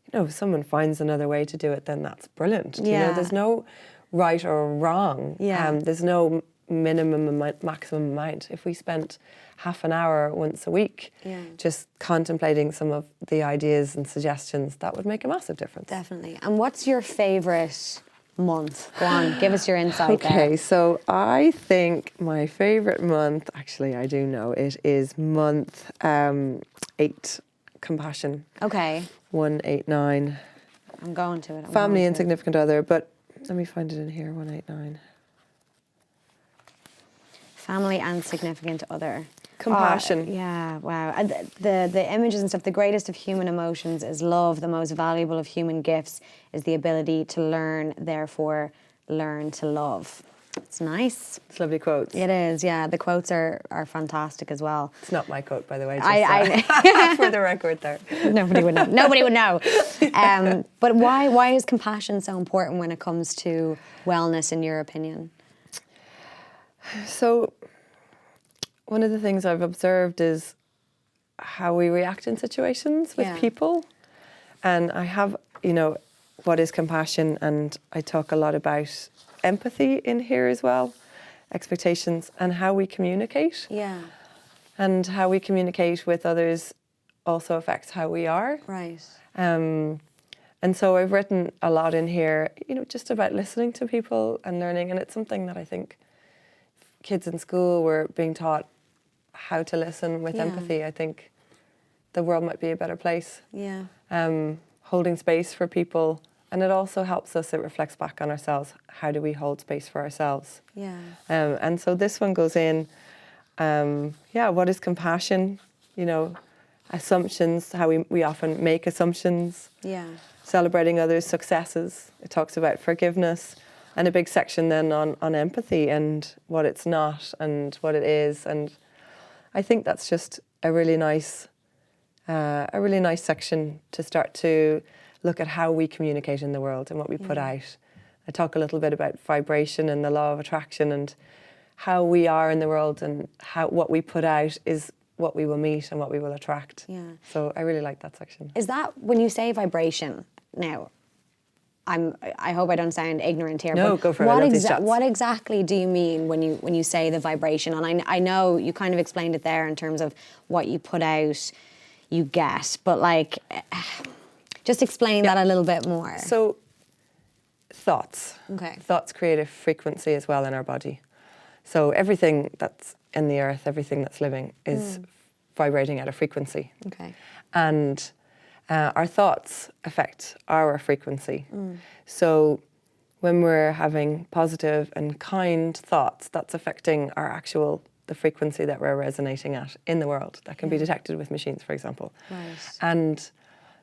You know, if someone finds another way to do it, then that's brilliant. You know, there's no right or wrong. There's no minimum maximum amount. If we spent half an hour once a week just contemplating some of the ideas and suggestions, that would make a massive difference. Definitely. And what's your favourite month? Go on, give us your insight there. Okay, so I think my favourite month, actually I do know, it is month 8, compassion. Okay. 189. I'm going to it. Family and significant other, but let me find it in here, 189. Family and significant other. Compassion. Yeah, wow. And the images and stuff, the greatest of human emotions is love. The most valuable of human gifts is the ability to learn, therefore learn to love. It's nice. It's lovely quotes. It is, yeah. The quotes are fantastic as well. It's not my quote, by the way. Just for the record there. Nobody would know. Nobody would know. But why is compassion so important when it comes to wellness, in your opinion? So, one of the things I've observed is how we react in situations with people. And I have, you know, what is compassion, and I talk a lot about empathy in here as well, expectations, and how we communicate. Yeah. And how we communicate with others also affects how we are. Right. And so I've written a lot in here, you know, just about listening to people and learning, and it's something that I think kids in school were being taught how to listen with empathy. I think the world might be a better place. Yeah. Holding space for people And it also helps us, it reflects back on ourselves. How do we hold space for ourselves? Yeah. And so this one goes in, what is compassion? You know, assumptions, how we often make assumptions. Yeah. Celebrating others' successes. It talks about forgiveness, and a big section then on empathy and what it's not and what it is. And I think that's just a really nice section to start to look at how we communicate in the world and what we put out. I talk a little bit about vibration and the law of attraction and how we are in the world, and how what we put out is what we will meet and what we will attract. Yeah. So I really like that section. Is that, when you say vibration, now, I hope I don't sound ignorant here. No, but go for it. I love these chats. what exactly do you mean when you say the vibration? And I know you kind of explained it there in terms of what you put out, you get, but like, just explain that a little bit more. So, thoughts. Okay. Thoughts create a frequency as well in our body. So everything that's in the earth, everything that's living is vibrating at a frequency. Okay. And our thoughts affect our frequency. So when we're having positive and kind thoughts, that's affecting the frequency that we're resonating at in the world. That can be detected with machines, for example. Right. And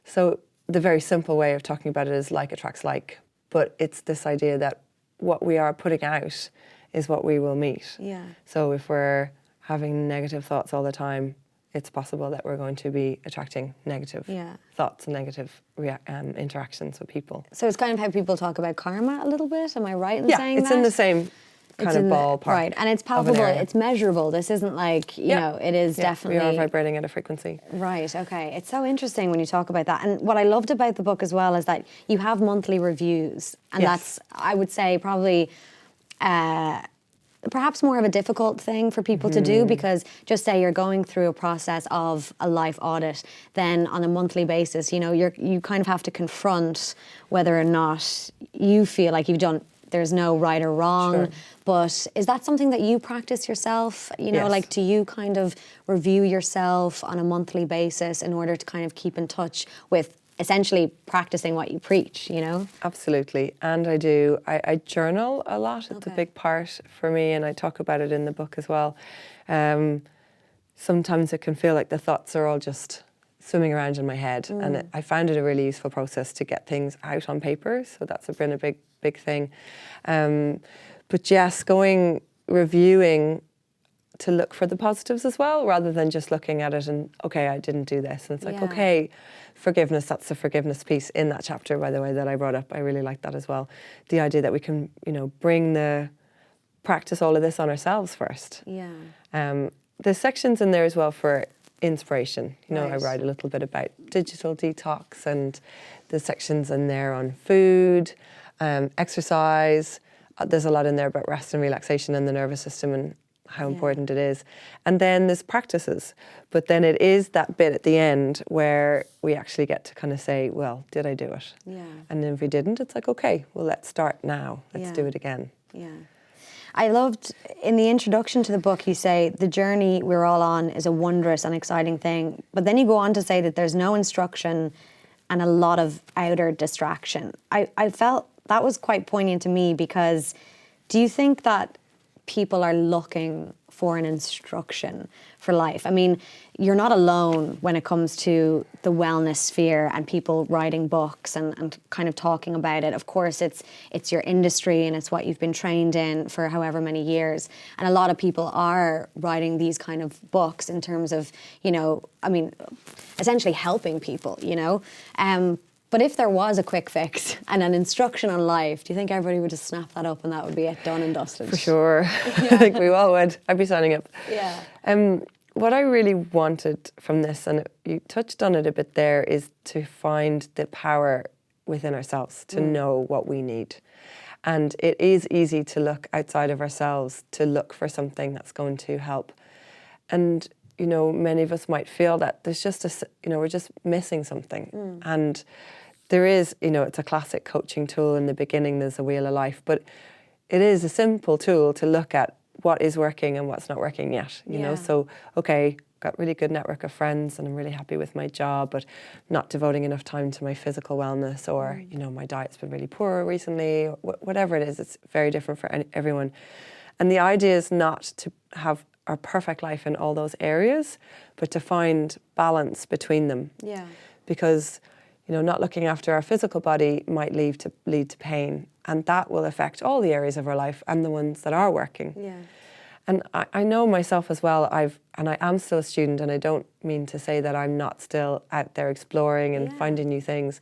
so the very simple way of talking about it is like attracts like, but it's this idea that what we are putting out is what we will meet. Yeah. So if we're having negative thoughts all the time, it's possible that we're going to be attracting negative thoughts and negative interactions with people. So it's kind of how people talk about karma a little bit. Am I right in saying that? Yeah, it's in the same kind of ballpark. Right, and it's palpable, it's measurable. This isn't like, you know, it is definitely... We are vibrating at a frequency. Right, okay. It's so interesting when you talk about that. And what I loved about the book as well is that you have monthly reviews. And that's, I would say, probably... perhaps more of a difficult thing for people to do, because just say you're going through a process of a life audit, then on a monthly basis, you know, you kind of have to confront whether or not you feel like there's no right or wrong. Sure. But is that something that you practice yourself? You know, like, do you kind of review yourself on a monthly basis in order to kind of keep in touch with essentially practicing what you preach, you know? Absolutely. And I do. I journal a lot. It's a big part for me, and I talk about it in the book as well. Sometimes it can feel like the thoughts are all just swimming around in my head, and I found it a really useful process to get things out on paper, so that's been a big thing. But yes, reviewing to look for the positives as well, rather than just looking at it and, okay, I didn't do this. And it's like, okay, forgiveness, that's the forgiveness piece in that chapter, by the way, that I brought up. I really like that as well. The idea that we can, you know, practice all of this on ourselves first. Yeah. There's sections in there as well for inspiration. You know, I write a little bit about digital detox, and there's sections in there on food, exercise. There's a lot in there about rest and relaxation and the nervous system and how important it is. And then there's practices. But then it is that bit at the end where we actually get to kind of say, well, did I do it? Yeah. And then if we didn't, it's like, okay, well, let's start now. Let's do it again. Yeah. I loved, in the introduction to the book, you say, the journey we're all on is a wondrous and exciting thing. But then you go on to say that there's no instruction and a lot of outer distraction. I felt that was quite poignant to me, because do you think that people are looking for an instruction for life? I mean, you're not alone when it comes to the wellness sphere and people writing books and kind of talking about it. Of course, it's your industry and it's what you've been trained in for however many years. And a lot of people are writing these kind of books in terms of, you know, I mean, essentially helping people, you know. But if there was a quick fix and an instruction on life, do you think everybody would just snap that up and that would be it, done and dusted? For sure. I think we all would. I'd be signing up. Yeah. What I really wanted from this, and you touched on it a bit there, is to find the power within ourselves, to know what we need. And it is easy to look outside of ourselves to look for something that's going to help. And, you know, many of us might feel that there's just we're just missing something. And there is, you know, it's a classic coaching tool. In the beginning, there's a wheel of life, but it is a simple tool to look at what is working and what's not working yet, you know. So, okay, got really good network of friends and I'm really happy with my job, but not devoting enough time to my physical wellness, or, you know, my diet's been really poor recently, or whatever it is. It's very different for everyone. And the idea is not to have our perfect life in all those areas, but to find balance between them. Yeah. Because, you know, not looking after our physical body might lead to pain, and that will affect all the areas of our life and the ones that are working. Yeah. And I know myself as well, I am still a student, and I don't mean to say that I'm not still out there exploring and finding new things,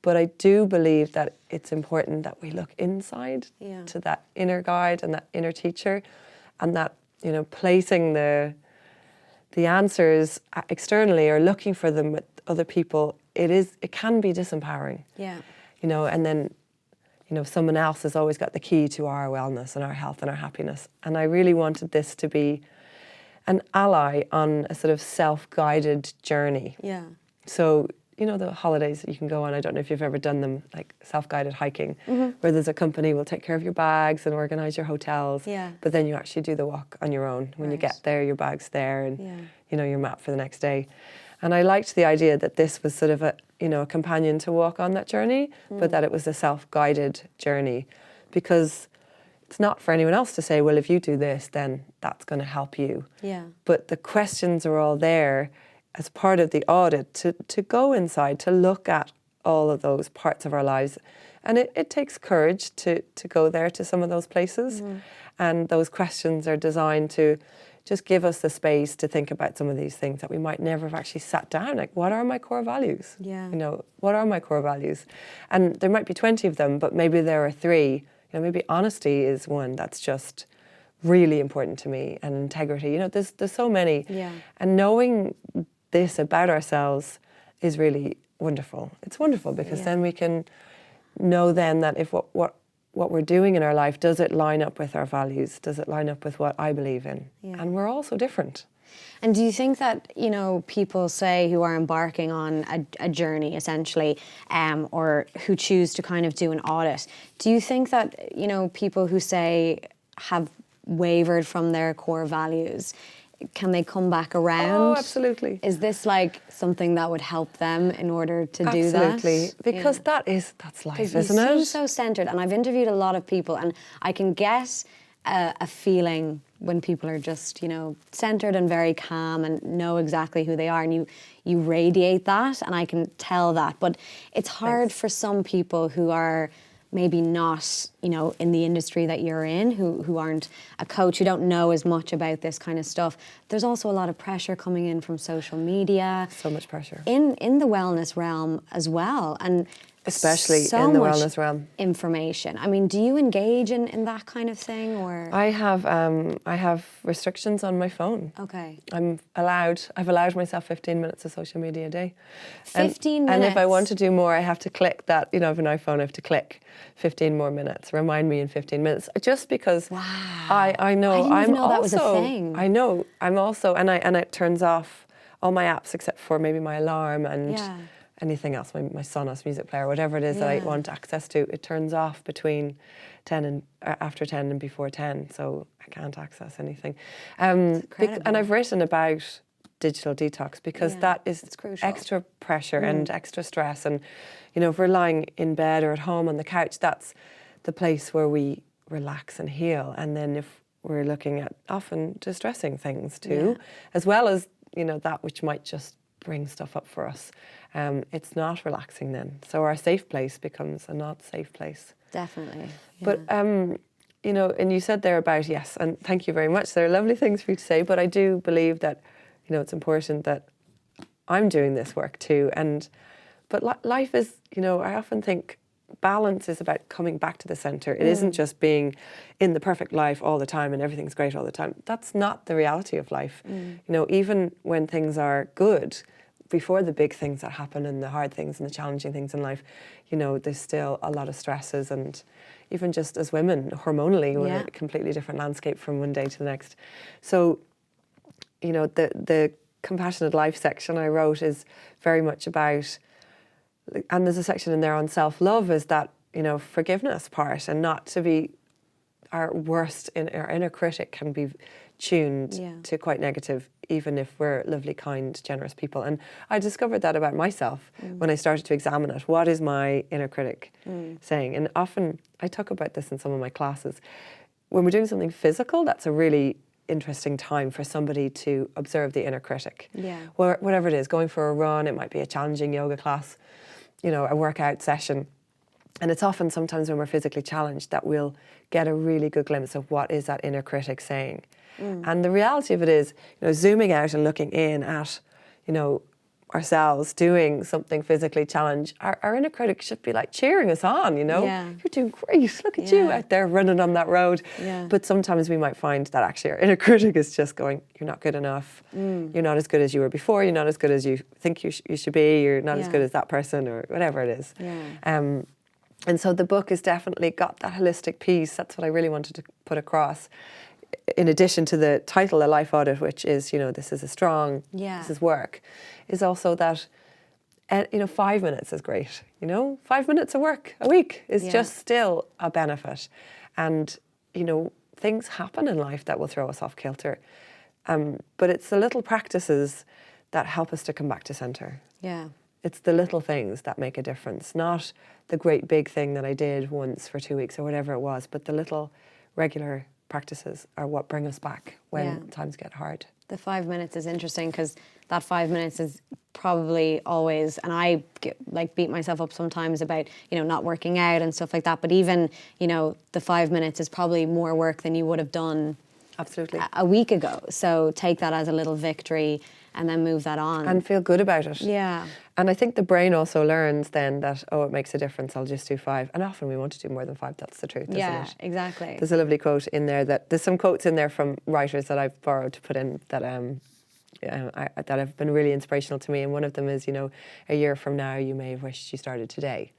but I do believe that it's important that we look inside to that inner guide and that inner teacher, and that, you know, placing the answers externally or looking for them with other people, it can be disempowering. Yeah. You know, and then, you know, someone else has always got the key to our wellness and our health and our happiness. And I really wanted this to be an ally on a sort of self-guided journey. Yeah. So, you know, the holidays that you can go on, I don't know if you've ever done them, like self-guided hiking, where there's a company will take care of your bags and organise your hotels, but then you actually do the walk on your own. When you get there, your bag's there and, you know, your map for the next day. And I liked the idea that this was sort of a, you know, a companion to walk on that journey, but that it was a self-guided journey, because it's not for anyone else to say, well, if you do this, then that's going to help you. Yeah. But the questions are all there as part of the audit to go inside, to look at all of those parts of our lives. And it takes courage to go there to some of those places. And those questions are designed to just give us the space to think about some of these things that we might never have actually sat down. Like, what are my core values? Yeah. You know, what are my core values? And there might be 20 of them, but maybe there are 3. You know, maybe honesty is one that's just really important to me, and integrity. You know, there's so many. Yeah. And knowing this about ourselves is really wonderful. It's wonderful because then we can know then that if what we're doing in our life, does it line up with our values? Does it line up with what I believe in? Yeah. And we're all so different. And do you think that, you know, people say who are embarking on a journey essentially, or who choose to kind of do an audit, do you think that, you know, people who say have wavered from their core values, can they come back around? Oh, absolutely. Is this like something that would help them in order to do that? Absolutely, because that's life, isn't you it? seem so centered, and I've interviewed a lot of people, and I can get a feeling when people are just, you know, centered and very calm and know exactly who they are, and you radiate that, and I can tell that. But it's hard for some people who are maybe not, you know, in the industry that you're in, who aren't a coach, who don't know as much about this kind of stuff. There's also a lot of pressure coming in from social media. So much pressure. In the wellness realm as well. And especially so in the much wellness realm. Information. I mean, do you engage in that kind of thing, or? I have restrictions on my phone. Okay. I've allowed myself 15 minutes of social media a day. 15 minutes? And if I want to do more, I have to click that, you know, I have an iPhone, I have to click 15 more minutes, remind me in 15 minutes, just because I know I didn't even know also, that was a thing. I know, I'm also, and it turns off all my apps except for maybe my alarm and anything else, my Sonos music player, whatever it is that I want access to, it turns off between 10 and after 10 and before 10, so I can't access anything. And I've written about digital detox because that is extra pressure and extra stress, and you know, if we're lying in bed or at home on the couch, that's the place where we relax and heal. And then if we're looking at often distressing things too, as well as, you know, that which might just bring stuff up for us, it's not relaxing then. So our safe place becomes a not safe place. Definitely. But you know, and you said there about, yes, and thank you very much. There are lovely things for you to say, but I do believe that, you know, it's important that I'm doing this work too. But life is, you know, I often think balance is about coming back to the centre. It isn't just being in the perfect life all the time and everything's great all the time. That's not the reality of life. You know, even when things are good, before the big things that happen and the hard things and the challenging things in life, you know, there's still a lot of stresses, and even just as women, hormonally, we're in a completely different landscape from one day to the next. So, you know, the Compassionate Life section I wrote is very much about, and there's a section in there on self-love, is that, you know, forgiveness part, and not to be our worst, our inner critic can be tuned to quite negative, even if we're lovely, kind, generous people. And I discovered that about myself when I started to examine it. What is my inner critic saying? And often, I talk about this in some of my classes. When we're doing something physical, that's a really interesting time for somebody to observe the inner critic. Yeah. Whatever it is, going for a run, it might be a challenging yoga class, you know, a workout session. And it's often sometimes when we're physically challenged that we'll get a really good glimpse of what is that inner critic saying. And the reality of it is, you know, zooming out and looking in at, you know, ourselves doing something physically challenged, our inner critic should be like cheering us on, you know. You're doing great, look at you out there running on that road. But sometimes we might find that actually our inner critic is just going, you're not good enough, you're not as good as you were before, you're not as good as you think you should be, you're not as good as that person, or whatever it is. And so the book has definitely got that holistic piece. That's what I really wanted to put across. In addition to the title, A Life Audit, which is, you know, this is a strong, this is work, is also that, you know, 5 minutes is great. You know, 5 minutes of work a week is just still a benefit. And, you know, things happen in life that will throw us off kilter. But it's the little practices that help us to come back to centre. It's the little things that make a difference, not the great big thing that I did once for 2 weeks or whatever it was, but the little regular practices are what bring us back when times get hard. The 5 minutes is interesting because that 5 minutes is probably always, and I beat myself up sometimes about, you know, not working out and stuff like that, but even, you know, the 5 minutes is probably more work than you would have done a week ago. So take that as a little victory and then move that on. And feel good about it. And I think the brain also learns then that, oh, it makes a difference, I'll just do 5. And often we want to do more than 5, that's the truth, isn't it? Exactly. There's a lovely quote in there there's some quotes in there from writers that I've borrowed to put in that that have been really inspirational to me. And one of them is, you know, a year from now, you may have wished you started today.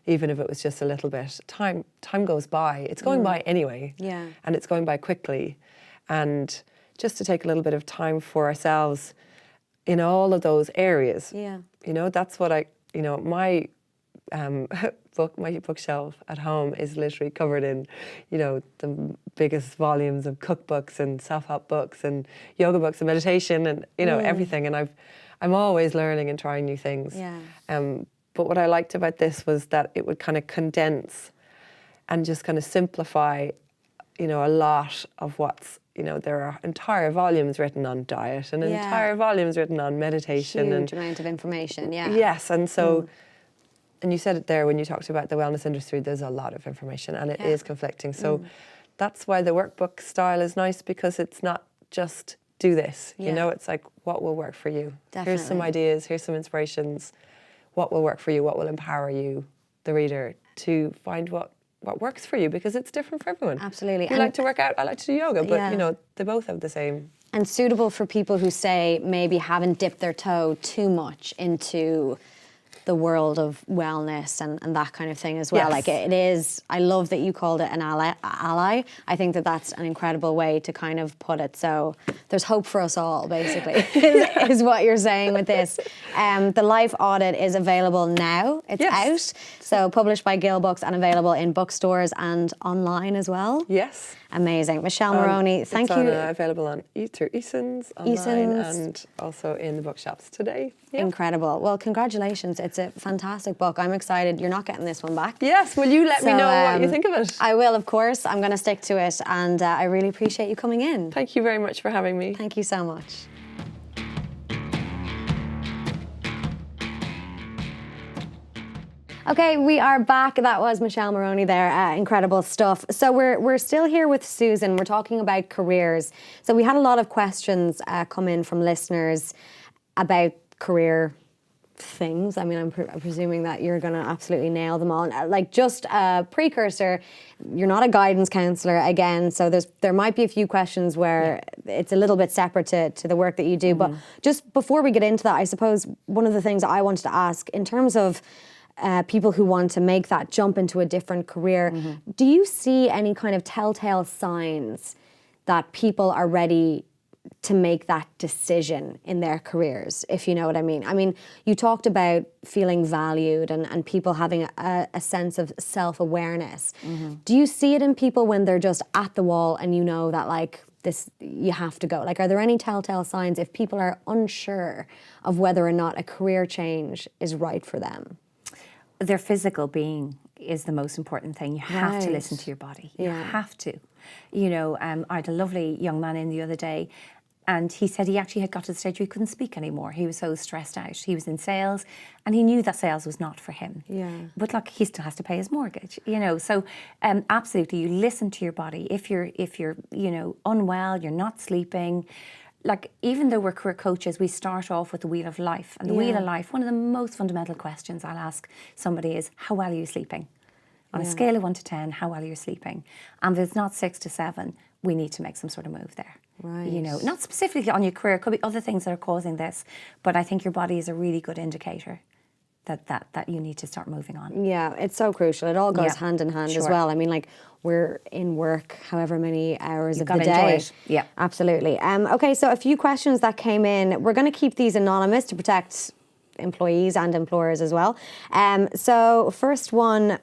Even if it was just a little bit. Time goes by. It's going by anyway. And it's going by quickly. And just to take a little bit of time for ourselves in all of those areas. You know, that's what my my bookshelf at home is literally covered in, you know, the biggest volumes of cookbooks and self-help books and yoga books and meditation and, you know, everything. And I'm always learning and trying new things. But what I liked about this was that it would kind of condense and just kind of simplify, you know, a lot of what's, you know, there are entire volumes written on diet and entire volumes written on meditation. Huge amount of information, Yes, and so, and you said it there when you talked about the wellness industry, there's a lot of information and it is conflicting. So that's why the workbook style is nice, because it's not just do this, you know, it's like what will work for you. Here's some ideas, here's some inspirations, what will work for you, what will empower you, the reader, to find what works for you, because it's different for everyone. Absolutely. You like to work out, I like to do yoga, but you know, they both have the same. And suitable for people who say maybe haven't dipped their toe too much into the world of wellness and that kind of thing as well. Like it is, I love that you called it an ally. I think that that's an incredible way to kind of put it. So there's hope for us all, basically, is what you're saying with this. The Life Audit is available now. It's out. So published by Gill Books and available in bookstores and online as well. Yes. Amazing. Michelle Moroney, thank you. It's available on through Eason's online and also in the bookshops today. Incredible. Well, congratulations. It's a fantastic book. I'm excited. You're not getting this one back. Yes. Will you let me know what you think of it? I will, of course. I'm going to stick to it, and I really appreciate you coming in. Thank you very much for having me. Thank you so much. Okay, we are back. That was Michelle Moroney there. Incredible stuff. So we're still here with Susan. We're talking about careers. So we had a lot of questions come in from listeners about career things. I mean, I'm presuming that you're going to absolutely nail them all. Like, just a precursor, you're not a guidance counsellor again, so there might be a few questions where it's a little bit separate to the work that you do. But just before we get into that, I suppose one of the things I wanted to ask, in terms of people who want to make that jump into a different career, do you see any kind of telltale signs that people are ready to make that decision in their careers, if you know what I mean? I mean, you talked about feeling valued and people having a sense of self-awareness. Do you see it in people when they're just at the wall and you know that, like, you have to go? Like, are there any telltale signs if people are unsure of whether or not a career change is right for them? Their physical being is the most important thing. You have to Right. listen to your body. You Yeah. have to. You know, I had a lovely young man in the other day, and he said he actually had got to the stage where he couldn't speak anymore. He was so stressed out. He was in sales, and he knew that sales was not for him. Yeah. But look, he still has to pay his mortgage. You know, so absolutely, you listen to your body. If you're you know, unwell, you're not sleeping. Like, even though we're career coaches, we start off with the wheel of life. And the wheel of life, one of the most fundamental questions I'll ask somebody is, how well are you sleeping? On a scale of 1 to 10, how well are you sleeping? And if it's not 6 to 7, we need to make some sort of move there. Right. You know, not specifically on your career, it could be other things that are causing this, but I think your body is a really good indicator that you need to start moving on. Yeah, it's so crucial. It all goes Yeah, hand in hand as sure. well. I mean, like, we're in work however many hours of the gotta enjoy day. it. Yeah. Absolutely. Okay, so a few questions that came in. We're going to keep these anonymous to protect employees and employers as well. So first one,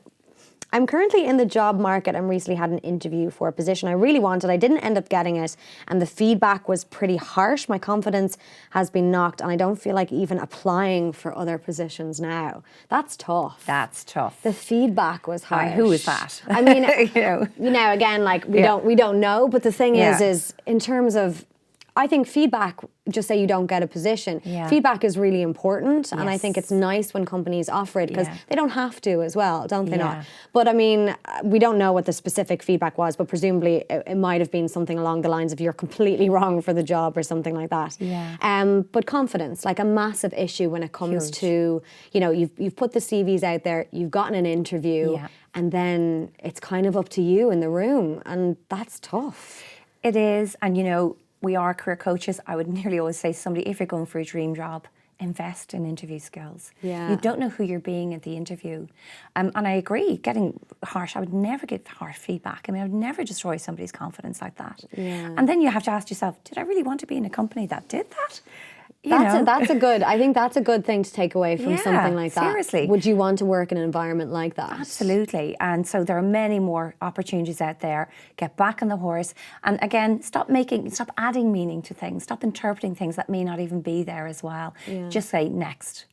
I'm currently in the job market and recently had an interview for a position I really wanted. I didn't end up getting it, and the feedback was pretty harsh. My confidence has been knocked, and I don't feel like even applying for other positions now. That's tough. That's tough. The feedback was harsh. Who is that? I mean, You know. again, like, we don't know, but the thing Yeah. is in terms of, I think feedback, just say you don't get a position, Yeah. feedback is really important, and I think Yes. it's nice when companies offer it, because Yeah. they don't have to as well, don't they Yeah. not? But I mean, we don't know what the specific feedback was, but presumably it might have been something along the lines of, you're completely wrong for the job or something like that. Yeah. But confidence, like, a massive issue when it comes Huge. to, you know, you've put the CVs out there, you've gotten an interview, Yeah. and then it's kind of up to you in the room, and that's tough. It is, and you know, we are career coaches. I would nearly always say to somebody, if you're going for a dream job, invest in interview skills. Yeah. You don't know who you're being at the interview. And I agree, getting harsh, I would never give harsh feedback. I mean, I would never destroy somebody's confidence like that. Yeah. And then you have to ask yourself, did I really want to be in a company that did that? You know? I think that's a good thing to take away from Yeah, something like that. seriously. Would you want to work in an environment like that? Absolutely. And so there are many more opportunities out there. Get back on the horse. And again, stop adding meaning to things. Stop interpreting things that may not even be there as well. Just say next.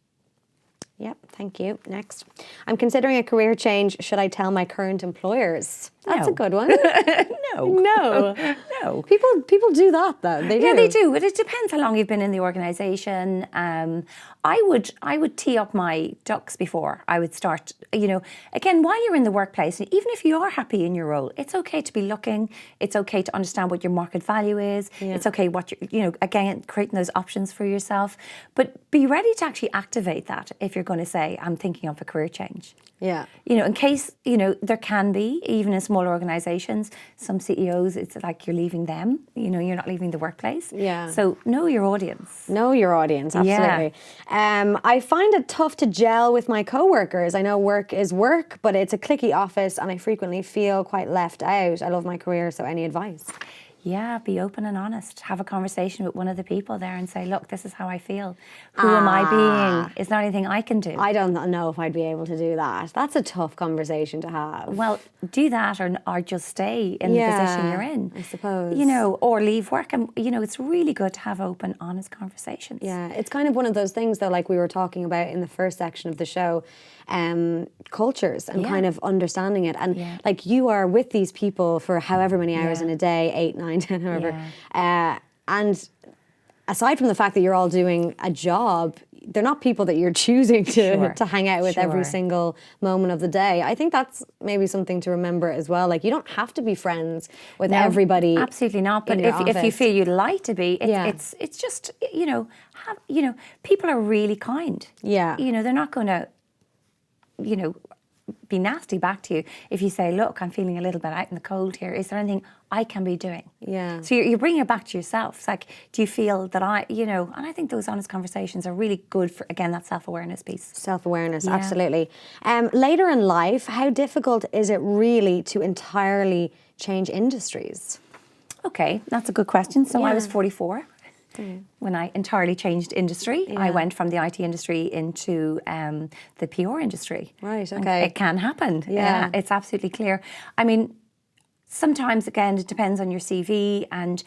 Yep, thank you. Next. I'm considering a career change. Should I tell my current employers? That's No. a good one. No. No. No. People do that though. They do. Yeah, they do. But it depends how long you've been in the organisation. I would tee up my ducks before I would start. You know, again, while you're in the workplace, even if you are happy in your role, it's okay to be looking. It's okay to understand what your market value is. It's okay what again, creating those options for yourself. But be ready to actually activate that if you're going to say, I'm thinking of a career change. Yeah. You know, in case, you know, there can be, even in small organisations, some CEOs, it's like you're leaving them, you know, you're not leaving the workplace. Yeah. So know your audience. Know your audience, absolutely. I find it tough to gel with my coworkers. I know work is work, but it's a cliquey office and I frequently feel quite left out. I love my career, so any advice? Yeah, be open and honest. Have a conversation with one of the people there and say, look, this is how I feel. Who am I being? Is there anything I can do? I don't know if I'd be able to do that. That's a tough conversation to have. Well, do that or just stay in the position you're in. I suppose. You know, or leave work. And, you know, it's really good to have open, honest conversations. Yeah, it's kind of one of those things though, like we were talking about in the first section of the show, cultures and kind of understanding it. And like, you are with these people for however many hours in a day, 8, 9, 10, however. And aside from the fact that you're all doing a job, they're not people that you're choosing to hang out with every single moment of the day. I think that's maybe something to remember as well. Like, you don't have to be friends with everybody. Absolutely not. But if you feel you'd like to be, it's just, you know, people are really kind. Yeah. You know, they're not going to, you know, be nasty back to you if you say, look, I'm feeling a little bit out in the cold here. Is there anything I can be doing? Yeah. So you're bringing it back to yourself. It's like, do you feel that you know, and I think those honest conversations are really good for, again, that self-awareness piece. Self-awareness, absolutely. Later in life, how difficult is it really to entirely change industries? Okay, that's a good question. So I was 44. When I entirely changed industry. I went from the IT industry into the PR industry. Right, And okay. it can happen. Yeah. It's absolutely clear. I mean, sometimes, again, it depends on your CV, and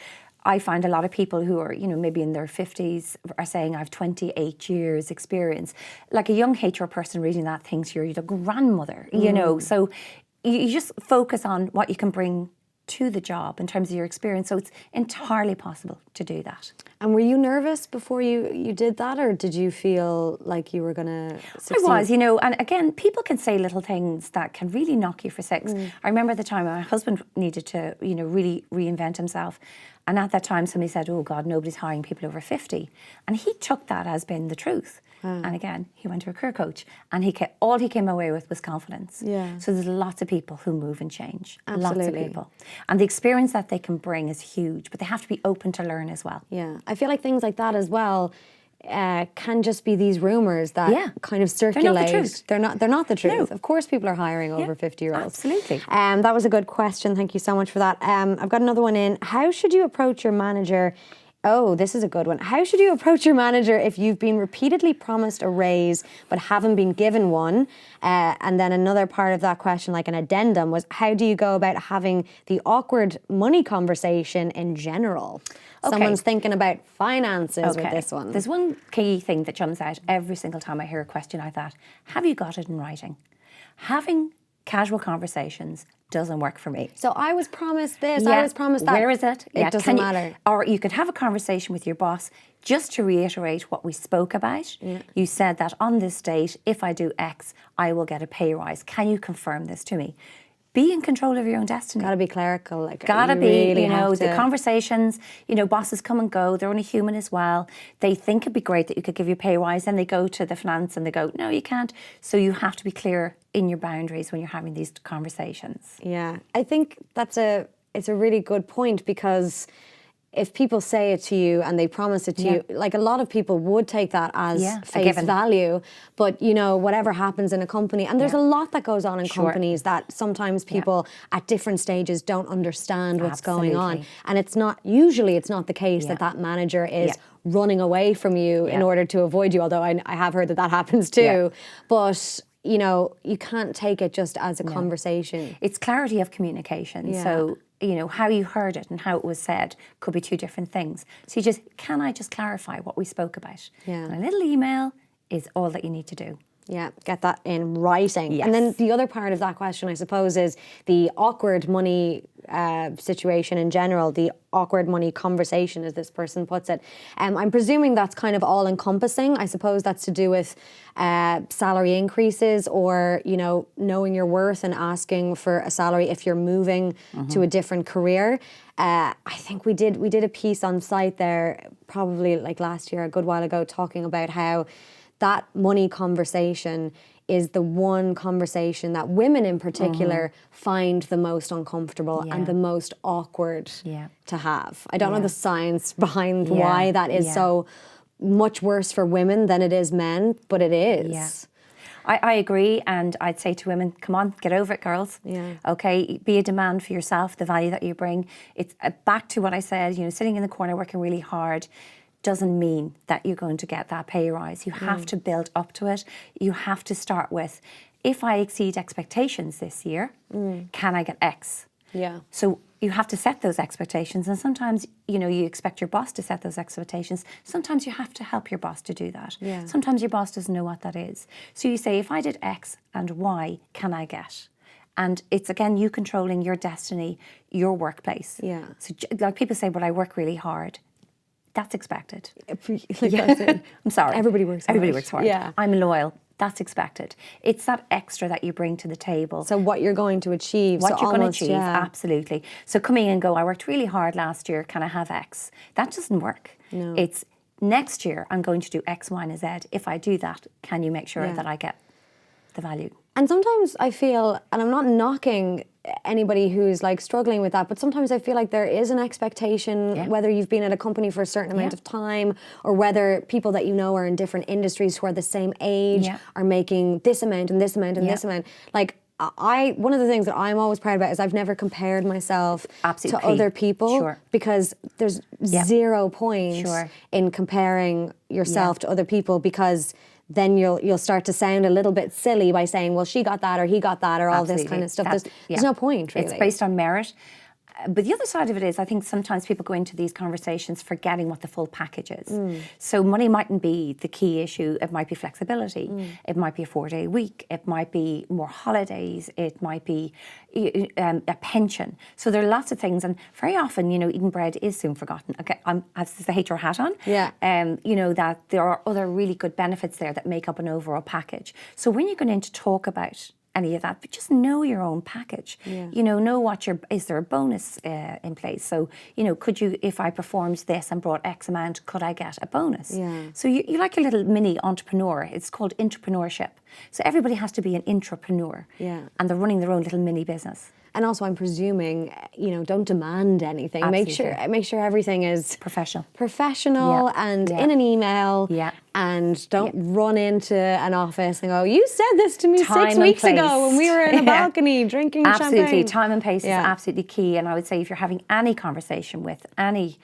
I find a lot of people who are, maybe in their 50s are saying, I have 28 years experience. Like a young HR person reading that thinks you're the grandmother, So you just focus on what you can bring to the job in terms of your experience. So it's entirely possible to do that. And were you nervous before you did that, or did you feel like you were going to succeed? I was, and again, people can say little things that can really knock you for six. I remember the time my husband needed to, really reinvent himself. And at that time, somebody said, oh God, nobody's hiring people over 50. And he took that as being the truth. And again, he went to a career coach, and all he came away with was confidence. Yeah. So there's lots of people who move and change. Absolutely. Lots of people. And the experience that they can bring is huge, but they have to be open to learn as well. Yeah. I feel like things like that as well can just be these rumours that kind of circulate. They're not the truth. They're not the truth. No. Of course people are hiring over 50-year-olds. Absolutely. That was a good question. Thank you so much for that. I've got another one in. How should you approach your manager? Oh, this is a good one. How should you approach your manager if you've been repeatedly promised a raise but haven't been given one? And then another part of that question, like an addendum, was how do you go about having the awkward money conversation in general? Okay. Someone's thinking about finances with this one. There's one key thing that jumps out every single time I hear a question like that. Have you got it in writing? Having casual conversations doesn't work for me. So I was promised this, I was promised that. Where is it? It doesn't matter. Or you could have a conversation with your boss just to reiterate what we spoke about. You said that on this date, if I do X, I will get a pay rise. Can you confirm this to me? Be in control of your own destiny. Gotta be clerical. Gotta be, really the conversations, bosses come and go, they're only human as well. They think it'd be great that you could give you a pay rise, and they go to the finance and they go, no, you can't. So you have to be clear in your boundaries when you're having these conversations. Yeah, I think it's a really good point, because if people say it to you and they promise it to you, like a lot of people would take that as face value, but whatever happens in a company, and there's a lot that goes on in companies that sometimes people at different stages don't understand what's going on, and it's not the case that manager is running away from you in order to avoid you, although I have heard that happens too, but you can't take it just as a conversation. It's clarity of communication. So how you heard it and how it was said could be two different things. So can I just clarify what we spoke about? Yeah. And a little email is all that you need to do. Yeah, get that in writing. Yes. And then the other part of that question, I suppose, is the awkward money situation in general, the awkward money conversation, as this person puts it. I'm presuming that's kind of all encompassing. I suppose that's to do with salary increases, or, knowing your worth and asking for a salary if you're moving to a different career. I think we did a piece on site there probably like last year, a good while ago, talking about how that money conversation is the one conversation that women in particular find the most uncomfortable and the most awkward to have. I don't know the science behind why that is so much worse for women than it is men, but it is. Yeah. I agree, and I'd say to women, come on, get over it, girls. Yeah. Okay, be a demand for yourself, the value that you bring. It's back to what I said, sitting in the corner working really hard doesn't mean that you're going to get that pay rise. You have to build up to it. You have to start with, if I exceed expectations this year, can I get X? Yeah. So you have to set those expectations, and sometimes, you expect your boss to set those expectations. Sometimes you have to help your boss to do that. Yeah. Sometimes your boss doesn't know what that is. So you say, if I did X and Y, can I get? And it's, again, you controlling your destiny, your workplace. Yeah. So like people say, well, I work really hard. That's expected. That's it. I'm sorry. Everybody works hard. Everybody works hard. Yeah. I'm loyal. That's expected. It's that extra that you bring to the table. So what you're going to achieve. What you're going to achieve, absolutely. So coming in and go, I worked really hard last year, can I have X? That doesn't work. No. It's next year I'm going to do X, Y, and Z. If I do that, can you make sure that I get the value? And sometimes I feel, and I'm not knocking anybody who's like struggling with that, but sometimes I feel like there is an expectation, whether you've been at a company for a certain amount of time, or whether people that are in different industries who are the same age are making this amount and this amount and this amount. Like, one of the things that I'm always proud about is I've never compared myself to other people, because there's 0 point in comparing yourself to other people, because then you'll start to sound a little bit silly by saying, well, she got that or he got that or all this kind of stuff. There's no point, really. It's based on merit. But the other side of it is, I think sometimes people go into these conversations forgetting what the full package is. So money mightn't be the key issue. It might be flexibility. It might be a 4-day week. It might be more holidays. It might be a pension. So there are lots of things. And very often, eating bread is soon forgotten. Okay, I have the HR hat on. Yeah. That there are other really good benefits there that make up an overall package. So when you're going in to talk about any of that, but just know your own package. Know what is there a bonus in place? So, could you, if I performed this and brought X amount, could I get a bonus? So you like a little mini entrepreneur. It's called entrepreneurship. So everybody has to be an intrapreneur. And they're running their own little mini business. And also, I'm presuming, don't demand anything. Absolutely. Make sure everything is professional and in an email. And don't run into an office and go, you said this to me 6 weeks ago when we were in a balcony drinking champagne. Absolutely, time and place is absolutely key. And I would say if you're having any conversation with any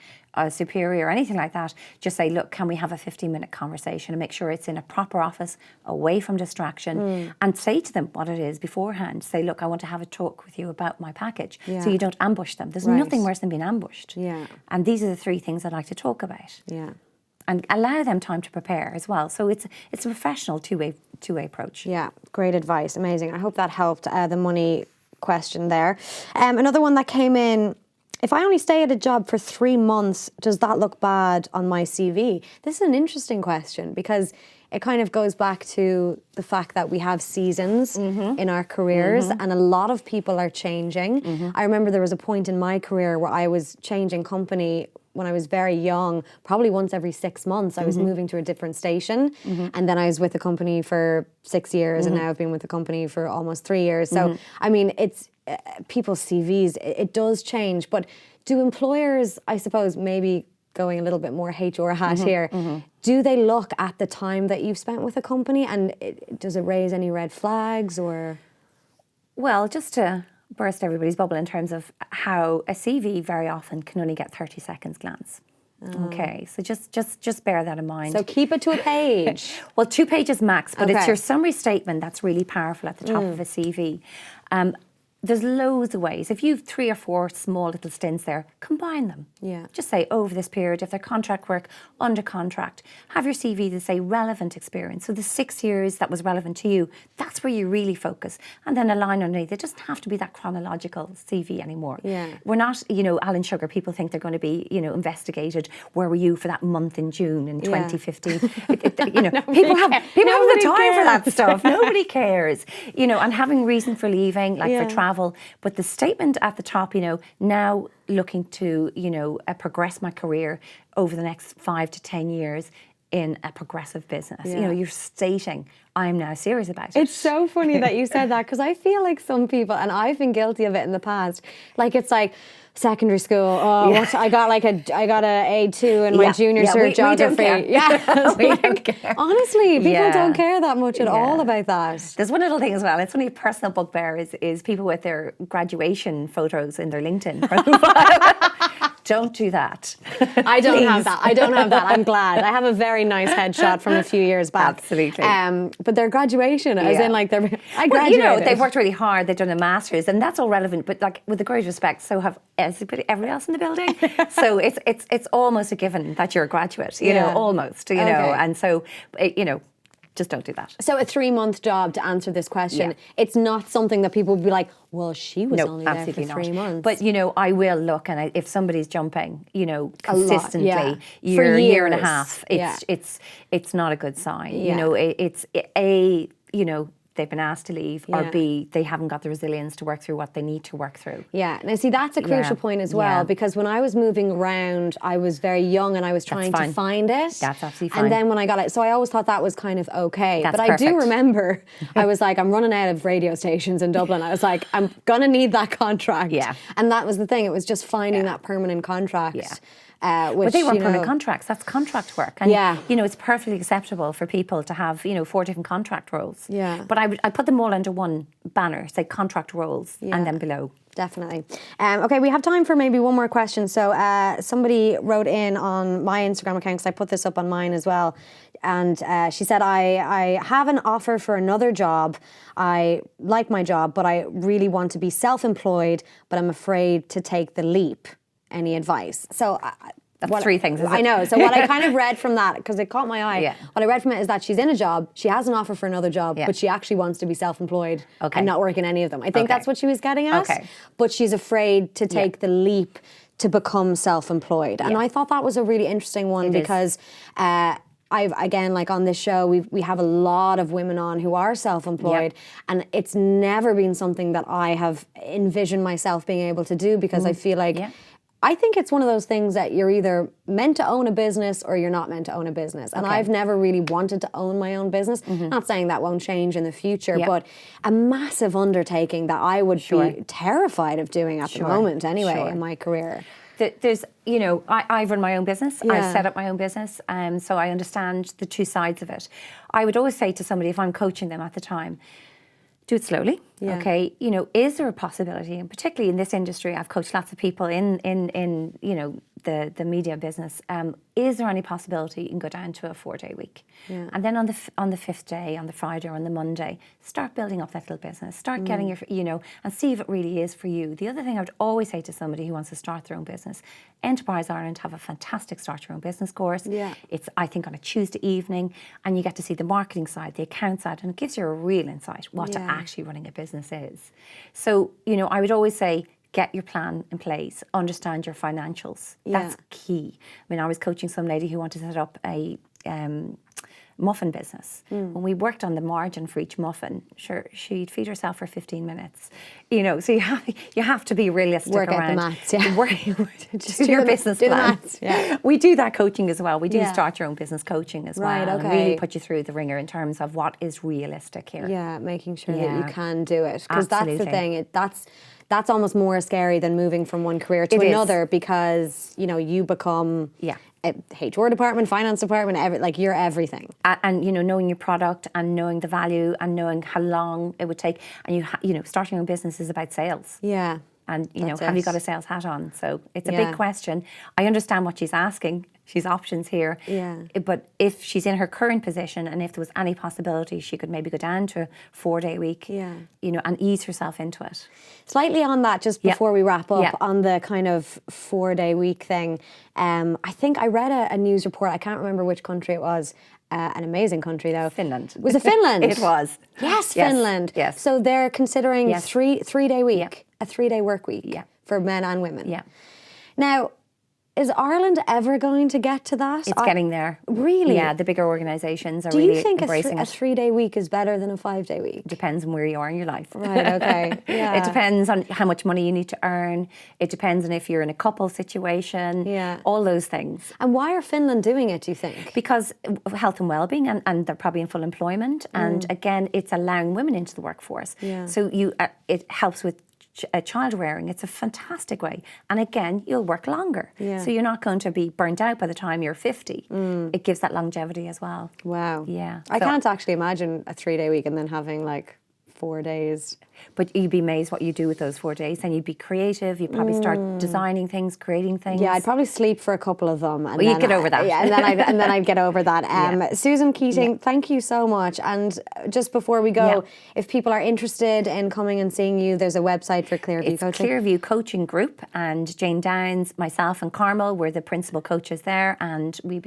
superior or anything like that, just say, look, can we have a 15-minute conversation and make sure it's in a proper office, away from distraction, and say to them what it is beforehand. Say, look, I want to have a talk with you about my package, so you don't ambush them. There's nothing worse than being ambushed. And these are the 3 things I'd like to talk about. And allow them time to prepare as well. So it's a professional two-way approach. Yeah, great advice, amazing. I hope that helped the money question there. Another one that came in: if I only stay at a job for 3 months, does that look bad on my CV? This is an interesting question because it kind of goes back to the fact that we have seasons in our careers and a lot of people are changing. I remember there was a point in my career where I was changing company when I was very young, probably once every 6 months. I was moving to a different station, and then I was with the company for 6 years, and now I've been with the company for almost 3 years. So, I mean, it's people's CVs, it does change, but do employers, I suppose, maybe going a little bit more HR hat here, do they look at the time that you've spent with a company, and does it raise any red flags or? Well, just to burst everybody's bubble in terms of how a CV very often can only get 30 seconds glance. Okay, so just bear that in mind. So keep it to a page. Well, 2 pages max, but it's your summary statement that's really powerful at the top of a CV. There's loads of ways. If you've 3 or 4 small little stints there, combine them. Just say over this period, if they're contract work, under contract, have your CV to say relevant experience. So the 6 years that was relevant to you, that's where you really focus. And then a line underneath. It doesn't have to be that chronological CV anymore. We're not, Alan Sugar. People think they're going to be, investigated. Where were you for that month in June in 2015? People have the time for that stuff. Nobody cares. And having reason for leaving, like for travel. But the statement at the top, now looking to, progress my career over the next 5 to 10 years in a progressive business. You're stating, I'm now serious about it. It's so funny that you said that, because I feel like some people, and I've been guilty of it in the past, like it's like secondary school, I got a A2 in my junior cert geography. Honestly, people don't care that much at all about that. There's one little thing as well. It's only a personal bugbear is people with their graduation photos in their LinkedIn profile. Don't do that. I don't have that. I'm glad. I have a very nice headshot from a few years back. Absolutely. But their graduation, as in like I graduated. They've worked really hard. They've done a master's, and that's all relevant. But like with the greatest respect, so have everybody else in the building. So it's almost a given that you're a graduate. Almost. And so just don't do that. So a 3-month job, to answer this question, it's not something that people would be like, well, she was only there for 3 months. But, I will look, and if somebody's jumping, consistently, year and a half, it's not a good sign. It's they've been asked to leave, or B, they haven't got the resilience to work through what they need to work through. Yeah, now see, that's a crucial point as well, because when I was moving around, I was very young and I was trying to find it. That's absolutely fine. And then when I got it, so I always thought that was kind of okay. But I do remember, I was like, I'm running out of radio stations in Dublin. I was like, I'm going to need that contract. And that was the thing. It was just finding that permanent contract. But they weren't permanent contracts. That's contract work. And, it's perfectly acceptable for people to have, 4 different contract roles. But I put them all under one banner, say contract roles, and then below. Definitely. Okay, we have time for maybe one more question. So somebody wrote in on my Instagram account, because I put this up on mine as well. And she said, I have an offer for another job. I like my job, but I really want to be self-employed, but I'm afraid to take the leap. Any advice? So That's three things, isn't it? I know. So what I kind of read from that, because it caught my eye, what I read from it is that she's in a job, she has an offer for another job, but she actually wants to be self-employed and not work in any of them. I think that's what she was getting at. But she's afraid to take the leap to become self-employed. And I thought that was a really interesting one because I've, again, like on this show, we have a lot of women on who are self-employed, and it's never been something that I have envisioned myself being able to do, because I feel like I think it's one of those things that you're either meant to own a business or you're not meant to own a business. And I've never really wanted to own my own business. Not saying that won't change in the future, but a massive undertaking that I would be terrified of doing at the moment anyway in my career. There's, you know, I run my own business. I've set up my own business, so I understand the two sides of it. I would always say to somebody, if I'm coaching them at the time, do it slowly, okay? You know, is there a possibility, and particularly in this industry, I've coached lots of people in you know, the media business. Is there any possibility you can go down to a 4-day week? And then on the fifth day, on the Friday or on the Monday, start building up that little business. Start getting your, you know, and see if it really is for you. The other thing I would always say to somebody who wants to start their own business, Enterprise Ireland have a fantastic Start Your Own Business course. It's, I think, on a Tuesday evening, and you get to see the marketing side, the account side, and it gives you a real insight what to actually running a business is. So, you know, I would always say, get your plan in place, understand your financials. That's key. I mean, I was coaching some lady who wanted to set up a muffin business. When we worked on the margin for each muffin, sure, she'd feed herself for 15 minutes. You know, so you have to be realistic Work around. out the maths, just do your business do plan. the maths, We do that coaching as well. We do Start Your Own Business coaching as well. Right, And really put you through the ringer in terms of what is realistic here. Yeah, making sure that you can do it. Because that's the thing. That's almost more scary than moving from one career to another, because, you know, you become a HR department, finance department, like you're everything. And you know, knowing your product and knowing the value and knowing how long it would take. And you know, starting your own business is about sales. Yeah. And, you know, have you got a sales hat on? So it's a big question. I understand what she's asking. She's options here. But if she's in her current position, and if there was any possibility she could maybe go down to a 4-day week, you know, and ease herself into it. Slightly on that, just before we wrap up, on the kind of 4-day week thing, I think I read a news report, I can't remember which country it was, an amazing country though. Finland. Was it Finland? It was. Yes, Finland. Yes. So they're considering three-day week, a 3-day work week for men and women. Now, is Ireland ever going to get to that? It's getting there. Really? Yeah, the bigger organisations are Do really you think embracing a 3-day week is better than a 5-day week? Depends on where you are in your life. Right, okay. It depends on how much money you need to earn. It depends on if you're in a couple situation. All those things. And why are Finland doing it, do you think? Because health and well-being, and they're probably in full employment. And again, it's allowing women into the workforce. So it helps with child rearing. It's a fantastic way, and again, you'll work longer, so you're not going to be burnt out by the time you're 50. It gives that longevity as well. Wow. Yeah, I can't actually imagine a 3-day week and then having like 4 days. But you'd be amazed what you do with those 4 days. Then you'd be creative. You'd probably start designing things, creating things. Yeah, I'd probably sleep for a couple of them. And well, you'd get over that. Yeah, and then I'd get over that. Susan Keating, thank you so much. And just before we go, if people are interested in coming and seeing you, there's a website for Clearview Coaching. It's Clearview Coaching Group, and Jane Downs, myself and Carmel, we're the principal coaches there, and we'd be